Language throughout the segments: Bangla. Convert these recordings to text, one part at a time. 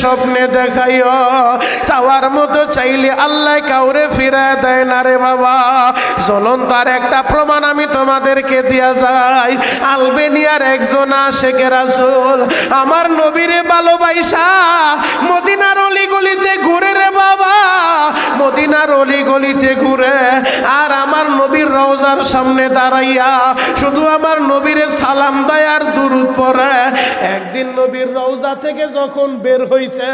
স্বপ্নে দেখাইও। চাওয়ার মতো চাইলে আল্লাহ কাউরে ফিরায় দেয় না রে বাবা। জ্বলন্ত আর একটা প্রমাণ আমি তোমাদেরকে দিয়া যাই। আলবেনিয়ার একজন আশিকে রাসূল আমার নবীরে ভালোবাসা মদিনার অলিগলিতে ঘুরে রে বাবা, মদিনার অলিগলিতে ঘুরে আর আমার নবীর রওজার সামনে দাঁড়াইয়া শুধু আমার নবীরে সালাম দেয় আর দুরূদ পড়ে। একদিন নবীর রওজা থেকে যখন বের হইছে,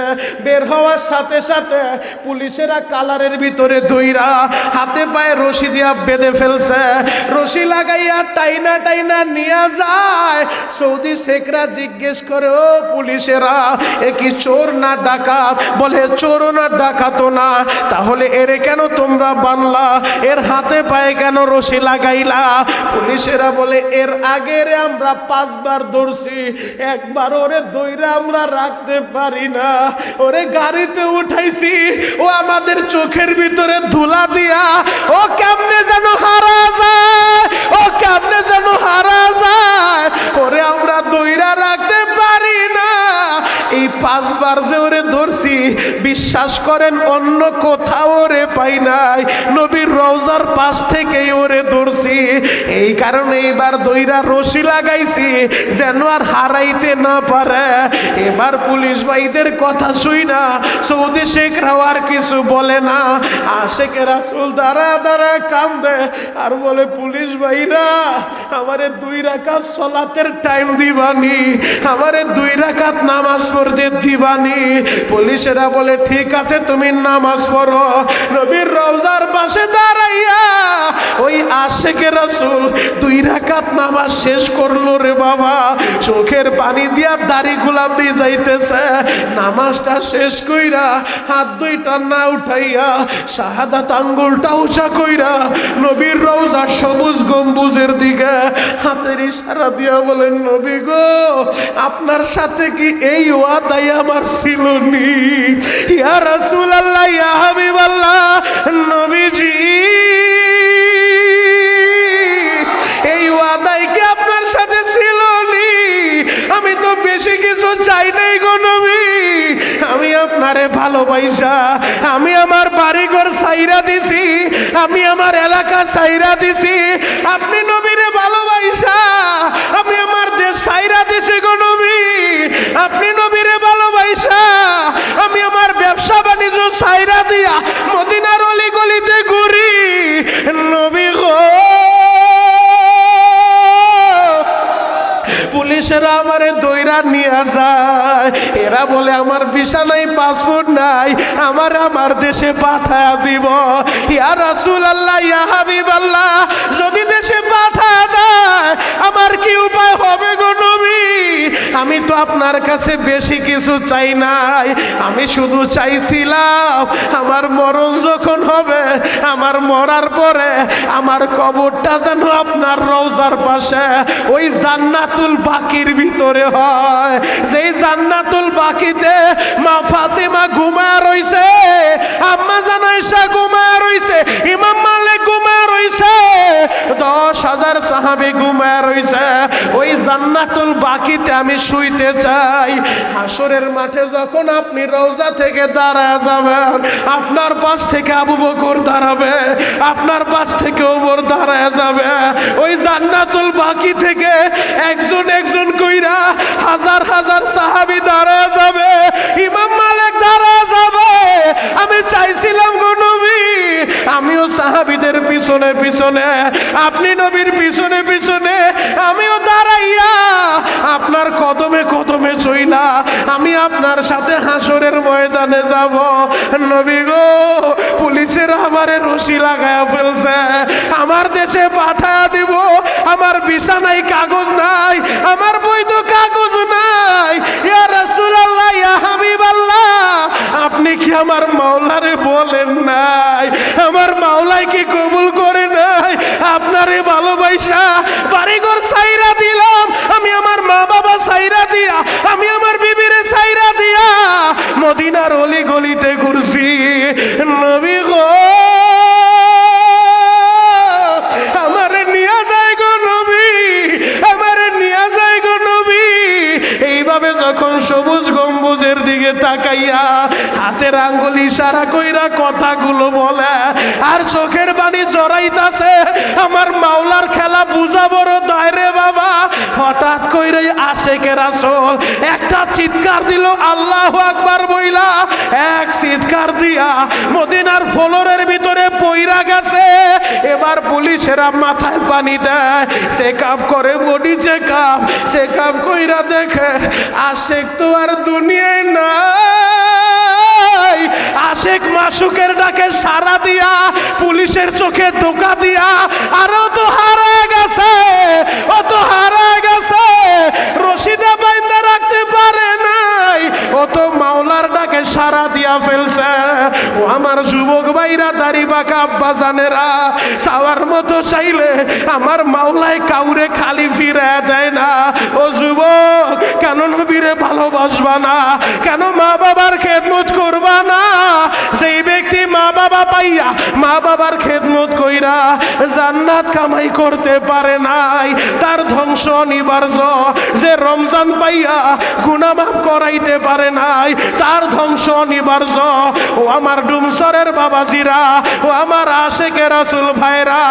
বের হওয়ার সাথে সাথে পুলিশেরা কালারের ভিতরে দইরা হাতে পায়ে রশি দিয়া বেঁধে ফেলছে। রশি লাগাইয়া টাইনা টাইনা নিয়ে যায়। সৌদি শেখরা জিজ্ঞেস করে, ও পুলিশেরা এ কি চোর না ডাকাত? বলে চোর না ডাকাত না। তাহলে এরে কেন তোমরা বানলা? এর হাতে পায়ে কেন রশি লাগাইলা? পুলিশেরা বলে এর আগে আমরা 5 বার ধরছি, একবার ওরে দইরা আমরা রাখতে পারি না। ওরে গাড়িতে উঠাইছি, ও আমাদের চোখের ভিতরে ধুলা দিয়া ও কেমনে যেন হারা যায়, ও কেমনে যেন হারা যায়। ওরে আমরা দইরা রাখতে পারি না। এই 5 বার যে ওরে ধরছি, বিশ্বাস করেন অন্য কোথাও ওরে পাই নাই, নবীর রওজার পাশ থেকেই ওরে ধরছি। এই কারণে এইবার দইরা রশি লাগাইছি যেন আর হারাইতে না পারে। এবার পুলিশ ভাইদের কথা শুই না সৌদি শেখরাও আর কিছু বলে না। আশিকে রাসূল দাঁড়া দাঁড়া কান্দে আর বলে, পুলিশ ভাইরা আমারে 2 রাকাত সালাতের টাইম দিবানি, আমারে 2 রাকাত নামাজ পড়তে দিবানি। পুলিশেরা বলে ঠিক আছে তুমি নামাজ পড়ো। নবীর রওজার পাশে দাঁড়াইয়া ওই আশিকে রাসূল 2 রাকাত নামাজ শেষ করলো রে বাবা। চোখের পানি দিয়া দাড়িগুলা ভিজাইতেছে। নামাজটা শেষ কইরা হাত 2টা না উঠাইয়া শাহাদাত আঙ্গুলটা উঁচা কইরা নবীর রওজা সবুজ গম্বুজের দিকে হাতের ইশারা দিয়া বলেন, নবী গো আপনার সাথে কি এই ওয়াদাই আমার ছিল নি? ইয়া রাসূলুল্লাহ, ইয়া হাবিবাল্লাহ, নবীজি এই ওয়াদাই কি আপনার সাথে ছিল নি? আমি তো বেশি কিছু চাই নাই গো নবী। আমি আপনারে ভালোবাসা আমি আমার বাড়িঘর ছাইরা দিছি, আমি আমার এলাকা ছাইরা দিছি। আপনি নবীরে ভালোবাসা আমি আমার দেশ ছাইরা দিছি গো নবী। আপনি নবীরে ভালোবাসা আমি আমার ব্যবসা বাণিজ্য ছাইরা দিয়া মদিনার অলিগলিতে ঘুরি। নবী গো পুলিশেরা আমারে দইরা নিয়ে যায়। এরা বলে আমার ভিসা নাই, পাসপোর্ট নাই, আমার দেশে পাঠায়া দিব। ইয়া রাসূলুল্লাহ, ইয়া হাবিবাল্লাহ, যদি দেশে পাঠায়া দেয় আমার কি উপায় হবে গো নবী? আমি তো আপনার কাছে বেশি কিছু চাই নাই, আমি শুধু চাইছিলাম আমার মরণ যখন হবে, আমার মরার পরে আমার কবরটা যেন আপনার রওজার পাশে ওই জান্নাতুল বাকির ভিতরে হয়। যেই জান্নাতুল বাকিতে মা ফাতেমা ঘুমায় রইছে, আম্মা জান আয়েশা ঘুমায় রইছে, ইমাম মালিক ঘুমায় রইছে, 10,000 সাহাবী ঘুমায় রইছে। ওই জান্নাতুল বাকিতে আমি শুইতে চাই। হাসরের মাঠে যখন আপনি রওজা থেকে দাঁড়ায় যাবেন, আপনার পাশ থেকে আবু বকর দাঁড়াবে, আপনার পাশ থেকে ওমর দাঁড়ায় যাবে। ওই জান্নাতুল বাকি থেকে একজন একজন কইরা হাজার হাজার সাহাবী দাঁড়ায় যাবে, ইমাম মালিক দাঁড়ায় যাবে। আমি চাইছিলাম গো নবী আমিও সাহাবীদের পিছনে পিছনে, আপনি নবীর পিছনে পিছনে আমিও দাঁড়াইয়া আপনার কদমে কদমে চইলা আমি আপনার সাথে হাসরের ময়দানে যাব। নবী গো পুলিশের আমারে রশি লাগায়া ফেলছে, আমার দেশে পাঠায়া দিব, আমার ভিসা নাই, কাগজ নাই, আমার বৈধ কাগজ নাই। ইয়া রাসূলুল্লাহ, ইয়া হাবিবাল্লাহ, আপনি কি আমার মাওলারে বলেন নাই? আমার মাওলাই কি কবুল করে নাই? আপনারে ভালোবাসা বাড়িঘর ছাইরা দিলাম, আমি আমার মা বাবা ছাইরা দিয়া, আমি আমার বিবিরে ছাইরা দিয়া মদিনার অলি গলিতে ঘুরছি। নবী গো আমারে নিয়ে যায় গো নবী, আমারে নিয়ে যায় গো নবী। এইভাবে যখন সবুজ গম্বুজের দিকে তাকাইয়া ইশারা কইরা কথাগুলো বলে আর চোখের পানি জড়াইতাছে। আমার মাওলার খেলা বুঝা বড় দায় রে বাবা। হঠাৎ কইরে আশেকে রাসূল একটা চিৎকার দিল, আল্লাহু আকবার বইলা এক চিৎকার দিয়া মদিনার ফ্লোরের ভিতরে পইরা গেছে। এবার পুলিশেরা মাথায় পানি দেয়, চেকআপ করে, বডি চেকআপ কইরা দেখে আশেক তো আর দুনিয়ায় নাই। আশেক মাসুকের ডাকে সাড়া দিয়া পুলিশের চোখে ধোঁকা দিয়া আরো তো হারায় গেছে, ও তো হারায় গেছে, রশিদে বাইন্দা রাখতে পারে নাই, ও তো মাওলার ডাকে সাড়া দিয়া ফেলছে। ও আমার যুবক ভাইরা, দাড়ি বাঁকা আব্বা জানেরা, চাওয়ার মতো চাইলে আমার মাওলায় কাউরে খালি ফিরে দেয় না। ও যুবক, কেন নবীরে ভালোবাসবা না? কেন মা বাবার খেদমত করবা না? যেই ব্যক্তি মা বাবা পাইয়া মা বাবার খেদমত কইরা জান্নাত কামাই করতে পারে নাই, তার ধ্বংস অনিবার্য। যে রমজান পাইয়া গুনাহ মাফ করাইতে পারে নাই, তার ধ্বংস অনিবার্য। ও আমার ডুমসরের বাবাজিরা, ও আমার আশেকে রাসূল ভাইরা,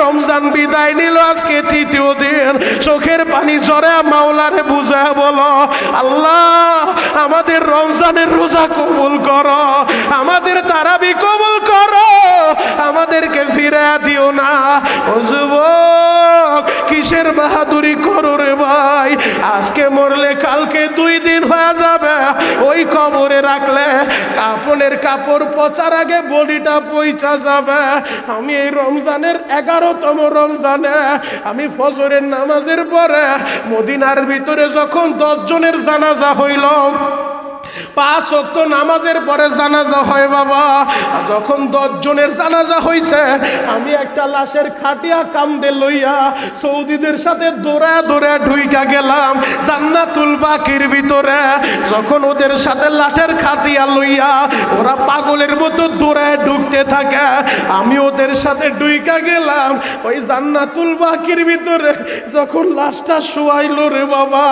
রমজান বিদায় নিল, আজকে তৃতীয় দিন। চোখের পানি ঝরে মাওলারে বুঝা বলো, আল্লাহ আমাদের রমজানের রোজা কবুল করো, আমাদের তারাবি কবুল করো, আমাদেরকে ফিরে দিও না। ও যুবক, কিসের বাহাদুরি করো রে ভাই? আজকে মরলে কালকে 2 দিন হয়ে যাবে, ওই কবরে রাখলে কাপনের কাপড় পচার আগে বডিটা পইচা যাবে। আমি এই রমজানের 11তম রমজানে আমি ফজরের নামাজের পরে মদিনার ভিতরে যখন 10 জনের জানাজা হইল, 5 ওয়াক্ত নামাজের পরে জানাজা হয় বাবা। যখন 10 জনের জানাজা হইছে, আমি একটা লাশের খাটিয়া কান্দে লইয়া সৌদিদের সাথে দৌড়া ঢুইকা গেলাম জান্নাতুল বাকির ভিতরে। যখন ওদের সাথে লাঠের খাটিয়া লইয়া ওরা পাগলের মতো দৌড়ায় ঢুকতে থাকে, আমি ওদের সাথে ঢুইকা গেলাম ওই জান্নাতুল বাকির ভিতরে। যখন লাশটা শোয়াইলো রে বাবা,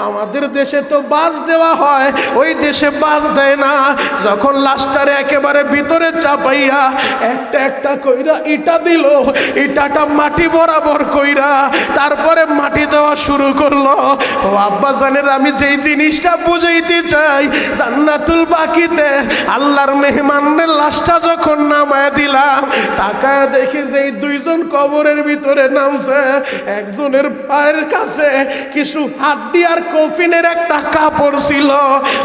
আমাদের দেশে তো বাস দেওয়া হয়, ওই দেশে বাস দেয় না। যখন লাশটারে একেবারে ভিতরে চাপাইয়া একটা একটা কইরা ইটা দিল, ইটাটা মাটি বরাবর কইরা তারপরে মাটি দেওয়া শুরু করলো। ও আব্বা জানেন, আমি যেই জিনিসটা বুঝাইতে চাই, জান্নাতুল বাকিতে আল্লাহর মেহমানের লাশটা যখন নামায় দিলাম, তাকায় দেখি যে 2 জন কবরের ভিতরে নামছে। একজনের পায়ের কাছে কিছু হাড্ডি আর কফিনের একটা কাপড় ছিল,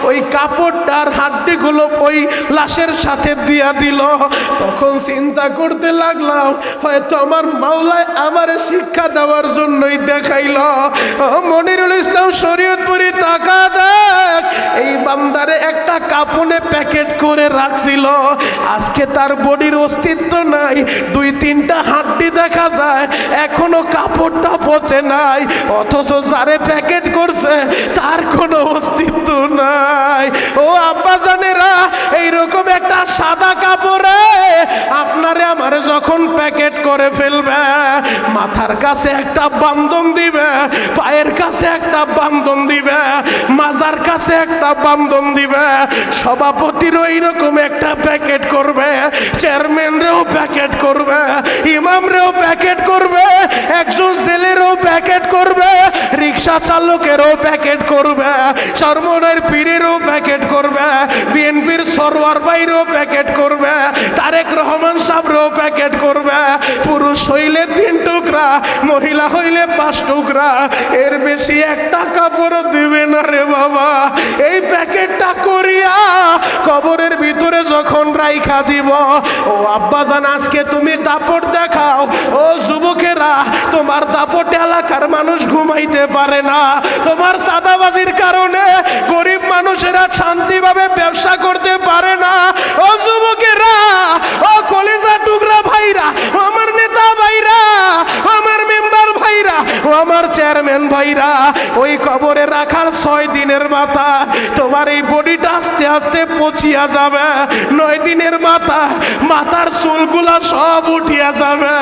ওই কাপড়টার হাড্ডিগুলো ওই লাশের সাথে দিয়া দিল। তখন চিন্তা করতে লাগলাম, হয়তো আমার মাওলায় আমার শিক্ষা দেওয়ার জন্যই দেখাইল। মনিরুল ইসলাম শরীয়তপুরি, তাকা দেখ, এই বান্দারে একটা কাপড়ে প্যাকেট করে রাখছিল, আজকে তার বডির অস্তিত্ব নাই, 2-3টা হাড্ডি দেখা যায়, এখনো কাপড়টা পচে নাই, অথচ যারে প্যাকেট করছে তার কোনো অস্তিত্ব নাই। ও আব্বা জানেরা, এইরকম একটা সাদা কাপড়ে আপনারে আমারে যখন প্যাকেট করে ফেলবে, মাথার কাছে একটা বান্ধন দিবে, পায়ের কাছে একটা বান্ধন দিবে, মাজার কাছে একটা বান্ধন দিবে, সভাপতিরও এইরকম একটা প্যাকেট করবে, চেয়ারম্যানরেও প্যাকেট করবে, ইমামরেও প্যাকেট করবে, একজন জেলেরও প্যাকেট করবে, রিক্সা চালকেরও প্যাকেট করবে, চরমনের পীরেরও প্যাকেট করবে, বিএনপির সরওয়ার ভাইরও প্যাকেট করবে, তারেক রহমান সাহেবরও প্যাকেট করবে। পুরুষ হইলে 3 টুকরা, মহিলা হইলে 5 টুকরা, এর বেশি একটা কাপড়ও দিবে না রে বাবা। এই প্যাকেটটা করিয়া কবরের ভিতরে যখন রাইখা দিব, ও আব্বা জান, আজকে তুমি দাপট দেখাও। ও যুবকেরা, তোমার দাপট এলাকার মানুষ ঘুমাইতে পারে না, তোমার সাদাবাজির কারণে গরিব মানুষেরা শান্তিভাবে ব্যবসা করতে পারে না। ও যুবকেরা, ও কলিজা টুকরা ভাইরা, আমার নেতা ভাইরা, আমার মেম্বার ভাইরা, ও আমার চেয়ারম্যান ভাইরা, ওই কবরে রাখার 6 দিনের মাথা তোমার এই বডিটা আস্তে আস্তে পচিয়া যাবে। 9 দিনের মাথার চুলগুলা সব উঠিয়া যাবে,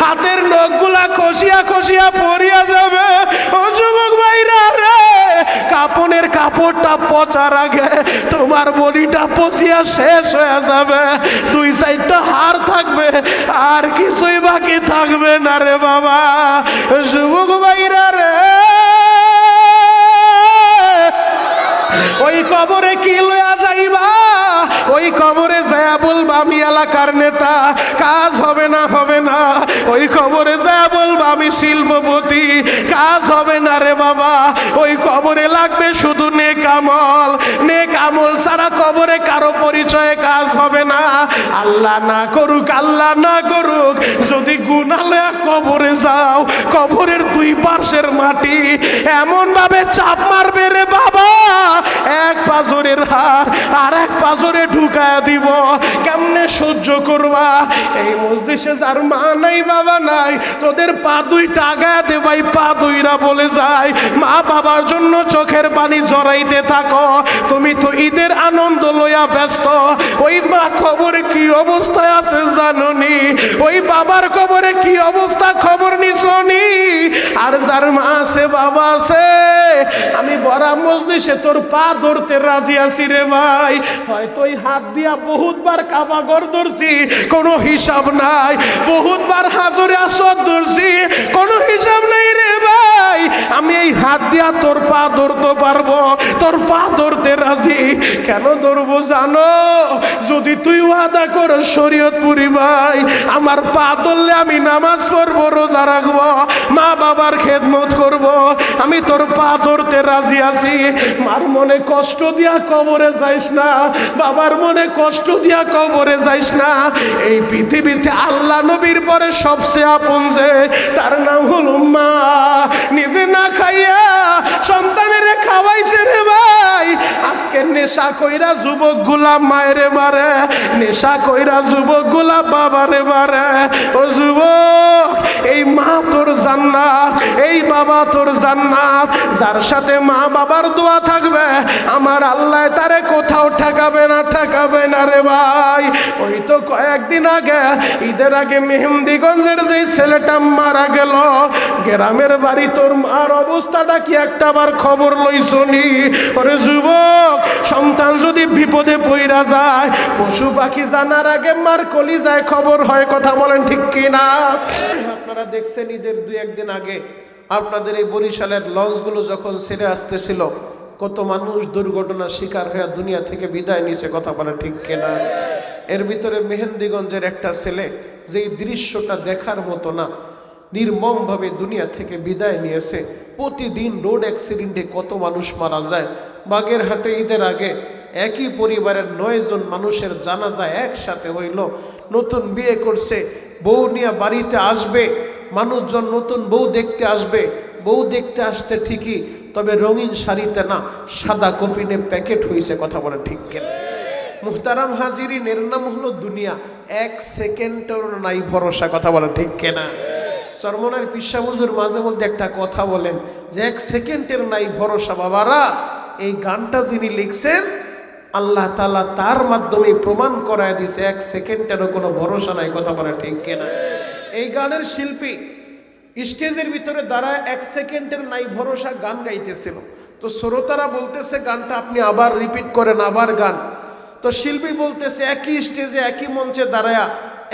হাতের নখগুলা খসিয়া খসিয়া পড়িয়া যাবে। ও যুবক ভাইরা রে, কাপনের কাপড়টা পচার আগে তোমার বডিটা পচিয়া শেষ হয়ে যাবে, 2-4টা হাড় থাকবে, আর কিছুই বাকি থাকবে না রে বাবা। যুবক ভাইরা রে, ওই কবরে কি লইয়া যাইবা? ওই কবরে যায়া বলবা আমি এলাকার নেতা, কাজ হবে না, হবে না। ওই কবরে যায়া বলবা আমি শিল্পপতি, কাজ হবে না রে বাবা। ওই কবরে লাগবে শুধু নেক আমল, নেক আমল ছাড়া কবরে কারো পরিচয়ে কাজ হবে না। আল্লাহ না করুক, আল্লাহ না করুক, যদি গুনালে কবরে যাও, কবরের 2 পাশের মাটি এমন ভাবে চাপ মারবে রে বাবা, এক পাজরের হাড় আর এক পাজরে ঢুকায়া দিব, কেমনে সহ্য করবা? এই মজলিসে যার মা নাই বাবা নাই, তোদের পা 2টা আগায়া দে ভাই, পা 2রা বলে যায়। মা বাবার জন্য চোখের পানি জড়াইতে থাকো, তুমি তো ঈদের আনন্দ লইয়া ব্যস্ত। ওই মা কবরে কি অবস্থায় আছে জাননি? ওই বাবার কবরে কি অবস্থা খবর নিছনি? আর যার মা আছে বাবা আছে, আমি বড় মজলিসে তোর পা ধরতে রাজি আছি রে ভাই। হয়তো ওই হাত দিয়া বহুতবার কাবা ঘর ধরছি, কোনো হিসাব নাই, বহুতবার হাজরে আসর ধরছি, কোনো হিসাব নাই রে ভাই। আমি এই হাত দিয়া তোর পা ধরতে পারবো, তোর পা ধরতে রাজি। কেন ধরবো জানো? যদি তুই ওয়াদা কর শরীয়তপুরি ভাই, আমার পা ধরলে আমি নামাজ পড়বো, রোজা রাখবো, মা বাবার খেদমত করব, আমি তোর পা ধরতে রাজি আছি। মার মনে কষ্ট দিয়া কবরে যাইস না, বাবার মনে কষ্ট দিয়া কবরে যাইস না। এই পৃথিবীতে আল্লাহ নবীর পরে সবচেয়ে আপন যে, তার নাম হলো মা। নিজে না খাইয়া সন্তানের খাওয়াইছে রে ভাই। আজকে নেশা কইরা যুবক গুলা মায়েরে মারে, নেশা কইরা যুবক গুলা বাবারে মারে। ও যুবক, এই মা তোর জান্নাত, এই বাবা তোর জান্নাত। যার সাথে মা বাবার দোয়া থাকবে, আমার আল্লাহ তারে কোথাও ঠেকাবে না, ঠেকাবে না রে ভাই। ওই তো কয়েকদিন আগে, ঈদের আগে মেহেন্দিগঞ্জের যে ছেলেটা মারা গেল, গ্রামের বাড়ি, তোর মার অবস্থাটা কি একটাবার খবর লইছনি? ওরে যুবক, সন্তান যদি বিপদে পইরা যায়, পশু পাখি জানার আগে মার কলিজায় খবর হয়। কথা বলেন ঠিক কিনা? আপনারা দেখছেন ঈদের 2-1 দিন আগে আপনাদের এই বরিশালের লঞ্চগুলো যখন ছেড়ে আসতেছিল, কত মানুষ দুর্ঘটনার শিকার হয়ে দুনিয়া থেকে বিদায় নিয়েছে। কথা বলে ঠিক কিনা? এর ভিতরে মেহেন্দিগঞ্জের একটা ছেলে, যেই দৃশ্যটা দেখার মতো না, নির্মমভাবে দুনিয়া থেকে বিদায় নিয়েছে। প্রতিদিন রোড অ্যাক্সিডেন্টে কত মানুষ মারা যায়। বাগেরহাটে ঈদের আগে একই পরিবারের 9 জন মানুষের জানাজা একসাথে হইল। নতুন বিয়ে করছে, বউ নিয়ে বাড়িতে আসবে, মানুষজন নতুন বউ দেখতে আসবে, বউ দেখতে আসছে ঠিকই, তবে রঙিন শাড়িতে না, সাদা কপিনে প্যাকেট হয়েছে। কথা বলে ঠিক কেনা? মুহতারাম হাজিরিন, এর নাম হলো দুনিয়া, 1 সেকেন্ডের নাই ভরসা। কথা বলে ঠিক কেনা? চরমনার পিসা হুজুর মাঝে মধ্যে একটা কথা বলেন যে 1 সেকেন্ডের নাই ভরসা। বাবারা, এই গানটা যিনি লিখছেন, আল্লাহ তাআলা তার মাধ্যমে প্রমাণ করায় দিছে 1 সেকেন্ডেরও কোনো ভরসা নাই। কথা বলে ঠিক কিনা? এই গানের শিল্পী স্টেজের ভিতরে দাঁড়ায় 1 সেকেন্ডের নাই ভরসা গান গাইতেছিল। তো শ্রোতারা বলতেছে গানটা আপনি আবার রিপিট করেন, আবার গান। তো শিল্পী বলতেছে একই স্টেজে একই মঞ্চে দাঁড়ায়া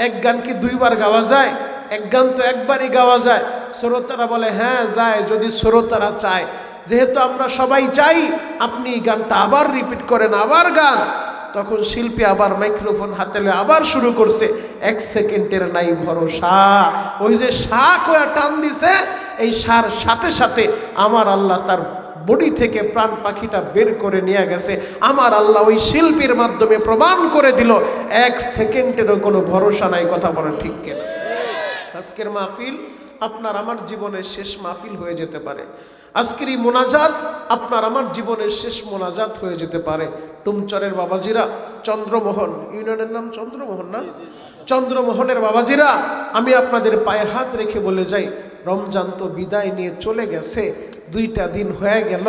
এক গান কি 2 বার গাওয়া যায়? এক গান তো একবারই গাওয়া যায়। শ্রোতারা বলে হ্যাঁ যায়, যদি শ্রোতারা চায়। যেহেতু আমরা সবাই চাই, আপনি এই গানটা আবার রিপিট করেন, আবার গান। তখন শিল্পী আবার মাইক্রোফোন হাতে লয়ে আবার শুরু করছে, 1 সেকেন্ডের নাই ভরসা। ওই যে শাক হয়ে টান দিছে, এই সার সাথে সাথে আমার আল্লাহ তার বডি থেকে প্রাণ পাখিটা বের করে নিয়ে গেছে। আমার আল্লাহ ওই শিল্পীর মাধ্যমে প্রমাণ করে দিল 1 সেকেন্ডেরও কোনো ভরসা নাই। কথা বলে ঠিক কিনা? আজকের মাহফিল আপনার আমার জীবনের শেষ মাহফিল হয়ে যেতে পারে। আজকের এই মোনাজাত আপনার আমার জীবনের শেষ মোনাজাত হয়ে যেতে পারে। টুমচরের বাবাজিরা, চন্দ্রমোহন ইউনিয়নের নাম চন্দ্রমোহন না, চন্দ্রমোহনের বাবাজিরা, আমি আপনাদের পায়ে হাত রেখে বলে যাই, রমজান তো বিদায় নিয়ে চলে গেছে, 2টা দিন হয়ে গেল।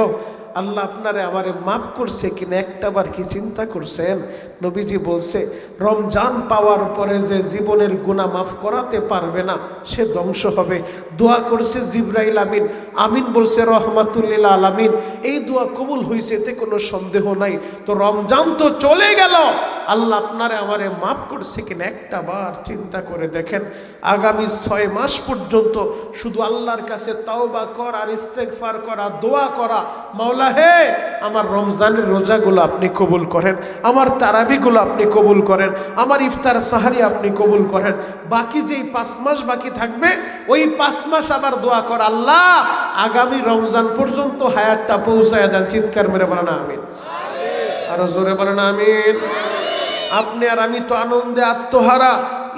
আল্লাহ আপনারে আমারে মাফ করছে কিনা একটাবার কি চিন্তা করছেন? নবীজি বলছে রমজান পাওয়ার পরে যে জীবনের গুনাহ মাফ করাতে পারবে না সে ধ্বংস হবে। দোয়া করছে জিবরাইল আমিন, আমিন বলছে রহমাতুল লিল আলামিন। এই দোয়া কবুল হয়েছে, এতে কোনো সন্দেহ নাই। তো রমজান তো চলে গেল, আল্লাহ আপনারে আমারে মাফ করছে কিনা একটাবার চিন্তা করে দেখেন। আগামী 6 মাস পর্যন্ত শুধু আল্লাহর কাছে তাওবা কর আর ইস্তেগফার করা, দোয়া করা, মাওলা হে আমার রমজানের রোজাগুলো আপনি কবুল করেন, আমার তারাবিগুলো আপনি কবুল করেন, আমার ইফতার সাহারি আপনি কবুল করেন। বাকি যেই 5 মাস বাকি থাকবে ওই 5 মাস আবার দোয়া কর, আল্লাহ আগামী রমজান পর্যন্ত হায়াতটা পৌঁছায় দেন। চিৎকার মেরে বলেন আমিন, আরো জোরে বলেন আমিন। আপনি আর আমি তো আনন্দে আত্মহারা।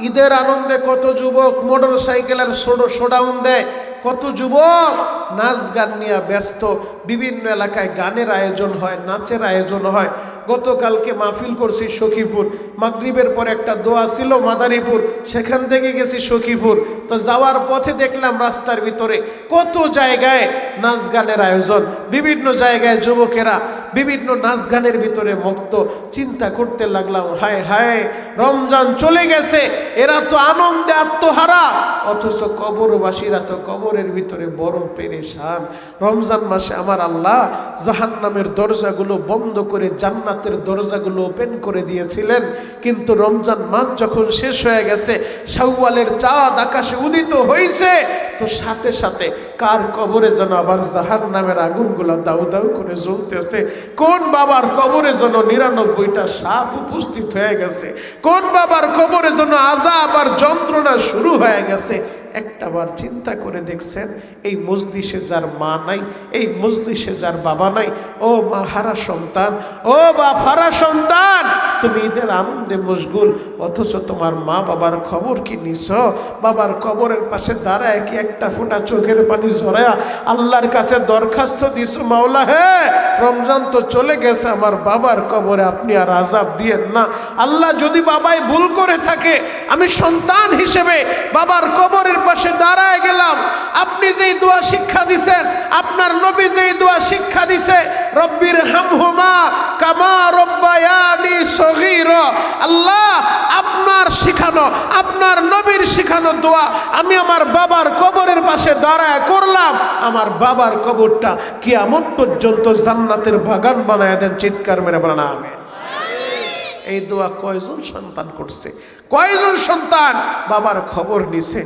ঈদের আনন্দে কত যুবক মোটর সাইকেলের শোডাউন দেয়, কত যুবক নাচ গান নিয়ে ব্যস্ত। বিভিন্ন এলাকায় গানের আয়োজন হয়, নাচের আয়োজন হয়। গতকালকে মাহফিল করছি সখীপুর, মাগরিবের পর একটা দোয়া ছিল মাদারীপুর, সেখান থেকে গেছি সখীপুর। তো যাওয়ার পথে দেখলাম রাস্তার ভিতরে কত জায়গায় নাচ গানের আয়োজন, বিভিন্ন জায়গায় যুবকেরা বিভিন্ন নাচ গানের ভিতরে মুক্ত। চিন্তা করতে লাগলাম, হায় হায় রমজান চলে গেছে, এরা তো আনন্দে আত্মহারা, অথচ কবরবাসীরা তো কবরের ভিতরে বড় পেরেশান। রমজান মাসে আমার আল্লাহ জাহান্নামের দরজাগুলো বন্ধ করে জান্নাতের দরজাগুলো ওপেন করে দিয়েছিলেন, কিন্তু রমজান মাস যখন শেষ হয়ে গেছে, শাওয়ালের চাঁদ আকাশে উদিত হয়েছে, তো সাথে সাথে কার কবরে যেন আবার জাহান্নামের আগুনগুলো দাউ দাউ করে জ্বলতেছে। কোন বাবার কবরে যেন 99টা সাপ উপস্থিত হয়ে গেছে, কোন বাবার কবরে যেন আযাব আর যন্ত্রণা শুরু হয়ে গেছে। একটাবার চিন্তা করে দেখছেন, এই মজলিসে যার মা নাই, এই মজলিসে যার বাবা নাই, ও মা হারা সন্তান, ও বাপ হারা সন্তান, তুমি ঈদের আনন্দে মশগুল, অথচ তোমার মা বাবার খবর কি নিছ? বাবার কবরের পাশে দাঁড়ায় কি একটা ফোঁটা চোখের পানি ঝরায়া আল্লাহর কাছে দরখাস্ত দিছ, মাওলা হে রমজান তো চলে গেছে, আমার বাবার কবরে আপনি আর আযাব দিয়েন না। আল্লাহ যদি বাবাই ভুল করে থাকে, আমি সন্তান হিসেবে বাবার কবরের পাশে দাঁড়ায় গেলাম, আপনি যেই দোয়া শিক্ষা দিছেন, আপনার নবী যেই দোয়া শিক্ষা দিছে, রব্বির হামহুমা কামা রব্বায়ানি সগীরা, আল্লাহ আপনার শিখানো, আপনার নবীর শিখানো দোয়া আমি আমার বাবার কবরের পাশে দাঁড়ায় করলাম, আমার বাবার কবরটা কিয়ামত পর্যন্ত জান্নাতের বাগান বানায় দেন। চিৎকার মেরে বলেন আমিন। এই দোয়া কয়জন সন্তান করছে, কয়জন সন্তান বাবার খবর নিছে?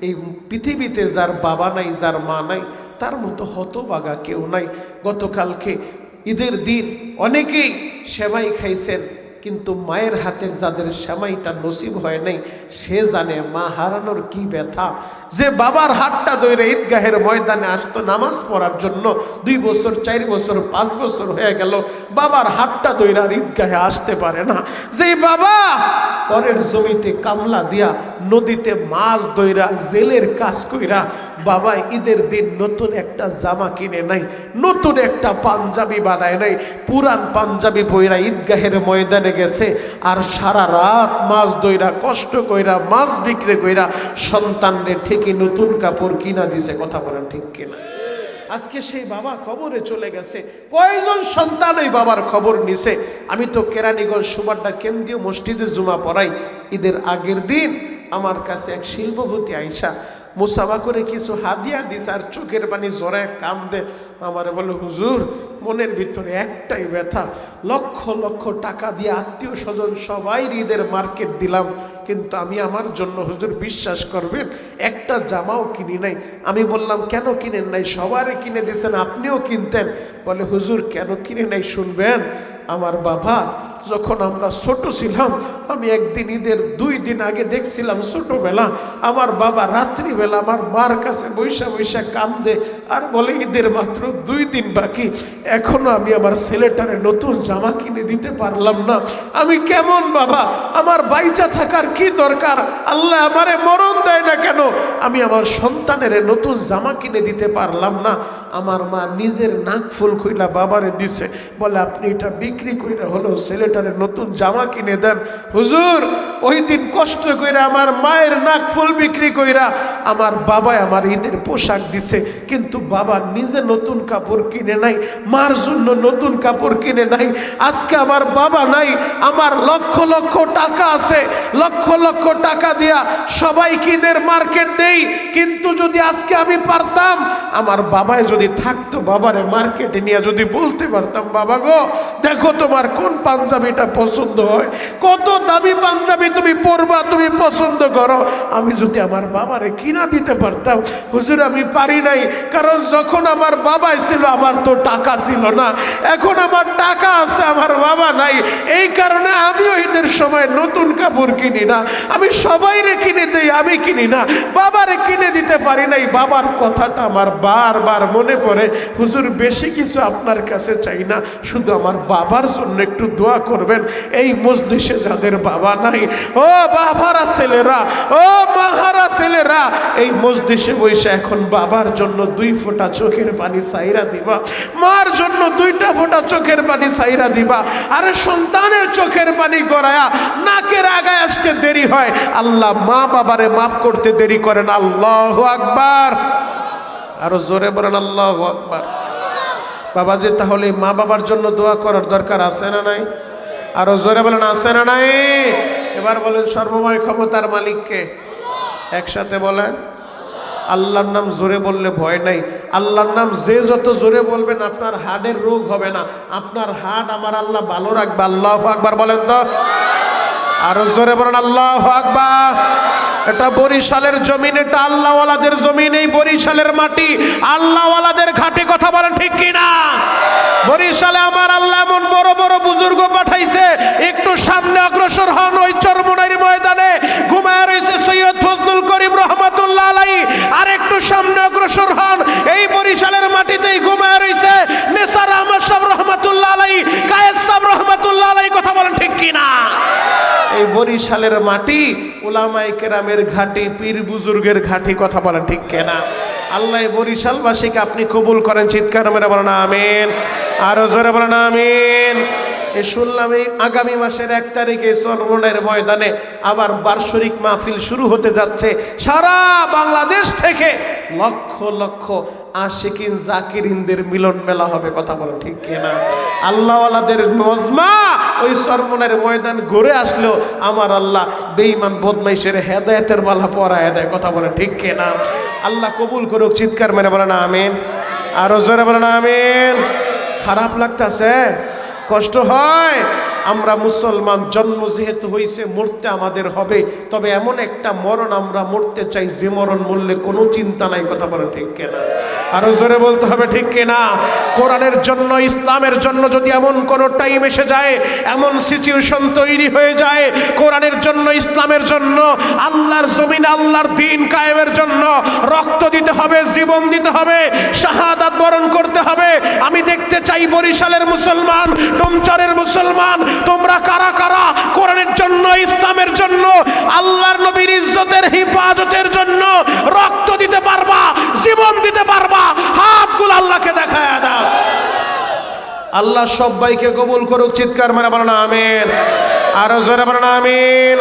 এই পৃথিবীতে যার বাবা নাই, যার মা নাই, তার মতো হতভাগা কেউ নাই। গতকালকে ঈদের দিন অনেকেই সেমাই খাইছেন, কিন্তু মায়ের হাতের যাদের সেমাইটা নসিব হয় নাই, সে জানে মা হারানোর কি ব্যথা। যে বাবার হাতটা ধরে ঈদগাহের ময়দানে আসতো নামাজ পড়ার জন্য, 2 বছর 4 বছর 5 বছর হয়ে গেল, বাবার হাতটা ধরে আর ঈদগাহে আসতে পারে না। যে বাবা পরের জমিতে কামলা দিয়া, নদীতে মাছ ধইরা, জেলের কাজ কইরা বাবা ঈদের দিন নতুন একটা জামা কিনে নাই, নতুন একটা পাঞ্জাবি বানায় নাই, পুরান পাঞ্জাবি পইরা ঈদগাহের ময়দানে গেছে, আর সারা রাত মাছ ধইরা কষ্ট কইরা মাছ বিক্রি কইরা সন্তানদের ঠিকই নতুন কাপড় কিনা দিছে। কথা বলেন ঠিক কিনা? আজকে সেই বাবা কবরে চলে গেছে, কয়জন সন্তান ওই বাবার খবর নিছে? আমি তো কেরানীগঞ্জ সুবাড্ডা কেন্দ্রীয় মসজিদে জুমা পড়াই। ঈদের আগের দিন আমার কাছে এক শিল্পপতি আইসা মুসাফা করে কিছু হাদিয়া দিস, আর চোখের পানি জোরে কান্দে। আমারে বলে, হুজুর মনের ভিতরে একটাই ব্যথা, লক্ষ লক্ষ টাকা দিয়ে আত্মীয় স্বজন সবাই ঈদের মার্কেট দিলাম, কিন্তু আমি আমার জন্য হুজুর বিশ্বাস করবেন একটা জামাও কিনি নাই। আমি বললাম, কেন কিনেন নাই? সবারই কিনে দিয়েছেন, আপনিও কিনতেন। বলে, হুজুর কেন কিনে নাই শুনবেন। আমার বাবা যখন আমরা ছোট ছিলাম, আমি একদিন ঈদের 2 দিন আগে দেখছিলাম ছোটবেলা, আমার বাবা রাত্রিবেলা আমার মার কাছে বৈশা বৈশা কান্দে আর বলে, ঈদের মাত্র 2 দিন বাকি, এখনো আমি আমার ছেলেটারে নতুন জামা কিনে দিতে পারলাম না। আমি কেমন বাবা? আমার বাইচা থাকার কি দরকার? আল্লাহ আমারে মরণ দেয় না কেন? আমি আমার সন্তানের নতুন জামা কিনে দিতে পারলাম না। আমার মা নিজের নাক ফুল খুইলা বাবারে দিছে, বলে আপনি এটা বিক্রি কইরা হলো ছেলে ছেলেটারে নতুন জামা কিনে দেন। হুজুর ওই দিন কষ্ট কইরা আমার মায়ের নাক ফুল বিক্রি কইরা আমার বাবা আমার ঈদের পোশাক দিছে, কিন্তু বাবা নিজে নতুন কাপড় কিনে নাই, মার জন্য নতুন কাপড় কিনে নাই। আজকে আমার বাবা নাই, আমার লক্ষ লক্ষ টাকা আছে, লক্ষ লক্ষ টাকা দিয়া সবাইকে ঈদের মার্কেট দেই, কিন্তু যদি আজকে আমি পারতাম, আমার বাবায় যদি থাকতো, বাবারে মার্কেটে নিয়ে যদি বলতে পারতাম, বাবা গো দেখো তোমার কোন পাঞ্জাবিটা পছন্দ হয়, কত দামি পাঞ্জাবি তুমি পরবা, তুমি পছন্দ করো, আমি যদি আমার বাবারে কিনা দিতে পারতাম। হুজুর আমি পারি নাই, কারণ যখন আমার বাবা ছিল আমার তো টাকা ছিল না, এখন আমার টাকা আছে, আমার বাবা নাই, এই কারণে আমিও ঈদের সময় নতুন কাপড় কিনি না, আমি সবাইরে কিনে দেই, আমি কিনি না, বাবারে কিনে দিতে পারি নাই। বাবার কথাটা আমার বারবার মনে পড়ে। হুজুর বেশি কিছু আপনার কাছে চাই না, শুধু আমার বাবার জন্য একটু দোয়া করবেন। এই মজলিসে যাদের বাবা নাই, ও বাবারা ছেলেরা, ও মাহারা ছেলেরা, এই মজলিসে বসে এখন বাবার জন্য 2 ফোঁটা চোখের পানি চাইরা দিবা, মার জন্য 2টা ফোঁটা চোখের পানি চাইরা দিবা। আরে সন্তানের চোখের পানি গড়ায়া নাকের আগায় আসতে দেরি হয়, আল্লাহ মা বাবারে মাফ করতে দেরি করেন। আল্লাহু আকবার, আরো জোরে বলেন আল্লাহু আকবার। বাবাজি তাহলে মা বাবার জন্য দোয়া করার দরকার আছে না নাই? আরো জোরে বলেন আছে না নাই? এবার বলেন সর্বময় ক্ষমতার মালিককে, একসাথে বলেন আল্লাহর নাম জোরে বললে ভয় নাই। আল্লাহর নাম যে যত জোরে বলবেন আপনার হার্টের রোগ হবে না, আপনার হার্ট আমার আল্লাহ ভালো রাখবে। আল্লাহু আকবার বলেন তো, আরো জোরে বলেন আল্লাহু আকবার। এটা বরিশালের জমিন, এটা আল্লাহওয়ালাদের জমিন, এই বরিশালের মাটি আল্লাহওয়ালাদের ঘাটে, কথা বলেন ঠিক কিনা? বরিশালে আমার আল্লাহ এমন বড় বড় বুজুর্গ পাঠাইছে, একটু সামনে অগ্রসর হন, ওই চরমোনাইর ময়দানে ঘুমায় রয়েছে সৈয়দ ফজলুল করিম রহমাতুল্লাহ আলাইহি, আর একটু সামনে অগ্রসর হন, এই বরিশালের মাটিতেই ঘুমায় রয়েছে নেসার আহমদ সাহেব রহমাতুল্লাহ আলাইহি, কায়েদ সাহেব রহমাতুল্লাহ আলাইহি, কথা বলেন ঠিক কিনা? এই বরিশালের মাটি উলামায়ে কেরামের ঘাটি, পীর বুজুর্গের ঘাটি, কথা বলেন ঠিক কিনা? আল্লাহ বরিশালবাসীকে আপনি কবুল করেন, চিৎকার মেরে বলেন আমিন, আরো জোরে বলেন আমিন। শুনলাম এই আগামী মাসের 1 তারিখে চরমোনাইর ময়দানে আবার বার্ষিক মাহফিল শুরু হতে যাচ্ছে। সারা বাংলাদেশ থেকে লক্ষ লক্ষ আশিকিন জাকিরিনদের মিলন মেলা হবে, কথা বলো ঠিক কিনা? আল্লাহওয়ালাদের মজমা ওই চরমোনাইর ময়দান ঘুরে আসলেও আমার আল্লাহ বেঈমান বদমাইশের হেদায়েতের মালা পরায় দেয়, কথা বলে ঠিক কিনা? আল্লাহ কবুল করুক, চিৎকার মেরে বলেন আমিন, আরো জোরে বলেন আমিন। খারাপ লাগতাছে, কষ্ট হয়, আমরা মুসলমান, জন্ম যেহেতু হয়েছে মরতে আমাদের হবে, তবে এমন একটা মরণ আমরা মরতে চাই যে মরণ মরলে কোনো চিন্তা নাই, কথা বলেন ঠিক কিনা? আরো জোরে বলতে হবে ঠিক কিনা? কোরআনের জন্য, ইসলামের জন্য যদি এমন কোনো টাইম এসে যায়, এমন সিচুয়েশন তৈরি হয়ে যায়, কোরআনের জন্য, ইসলামের জন্য, আল্লাহর জমিনে আল্লাহর দ্বীন কায়েমের জন্য রক্ত দিতে হবে, জীবন দিতে হবে, শাহাদাত বরণ করতে হবে। আমি দেখতে চাই বরিশালের মুসলমান, ডোমচরের মুসলমান, তোমরা কারা কারা কোরআনের জন্য, ইসলামের জন্য, আল্লাহর নবীর ইজ্জতের হিফাজতের জন্য রক্ত দিতে পারবা, জীবন দিতে পারবা? হাতগুলো আল্লাহকে দেখায়া দাও। আল্লাহ সবাইকে কবুল করুক, চিৎকার মেরে বলেন আমিন, আরো জোরে বলেন আমিন।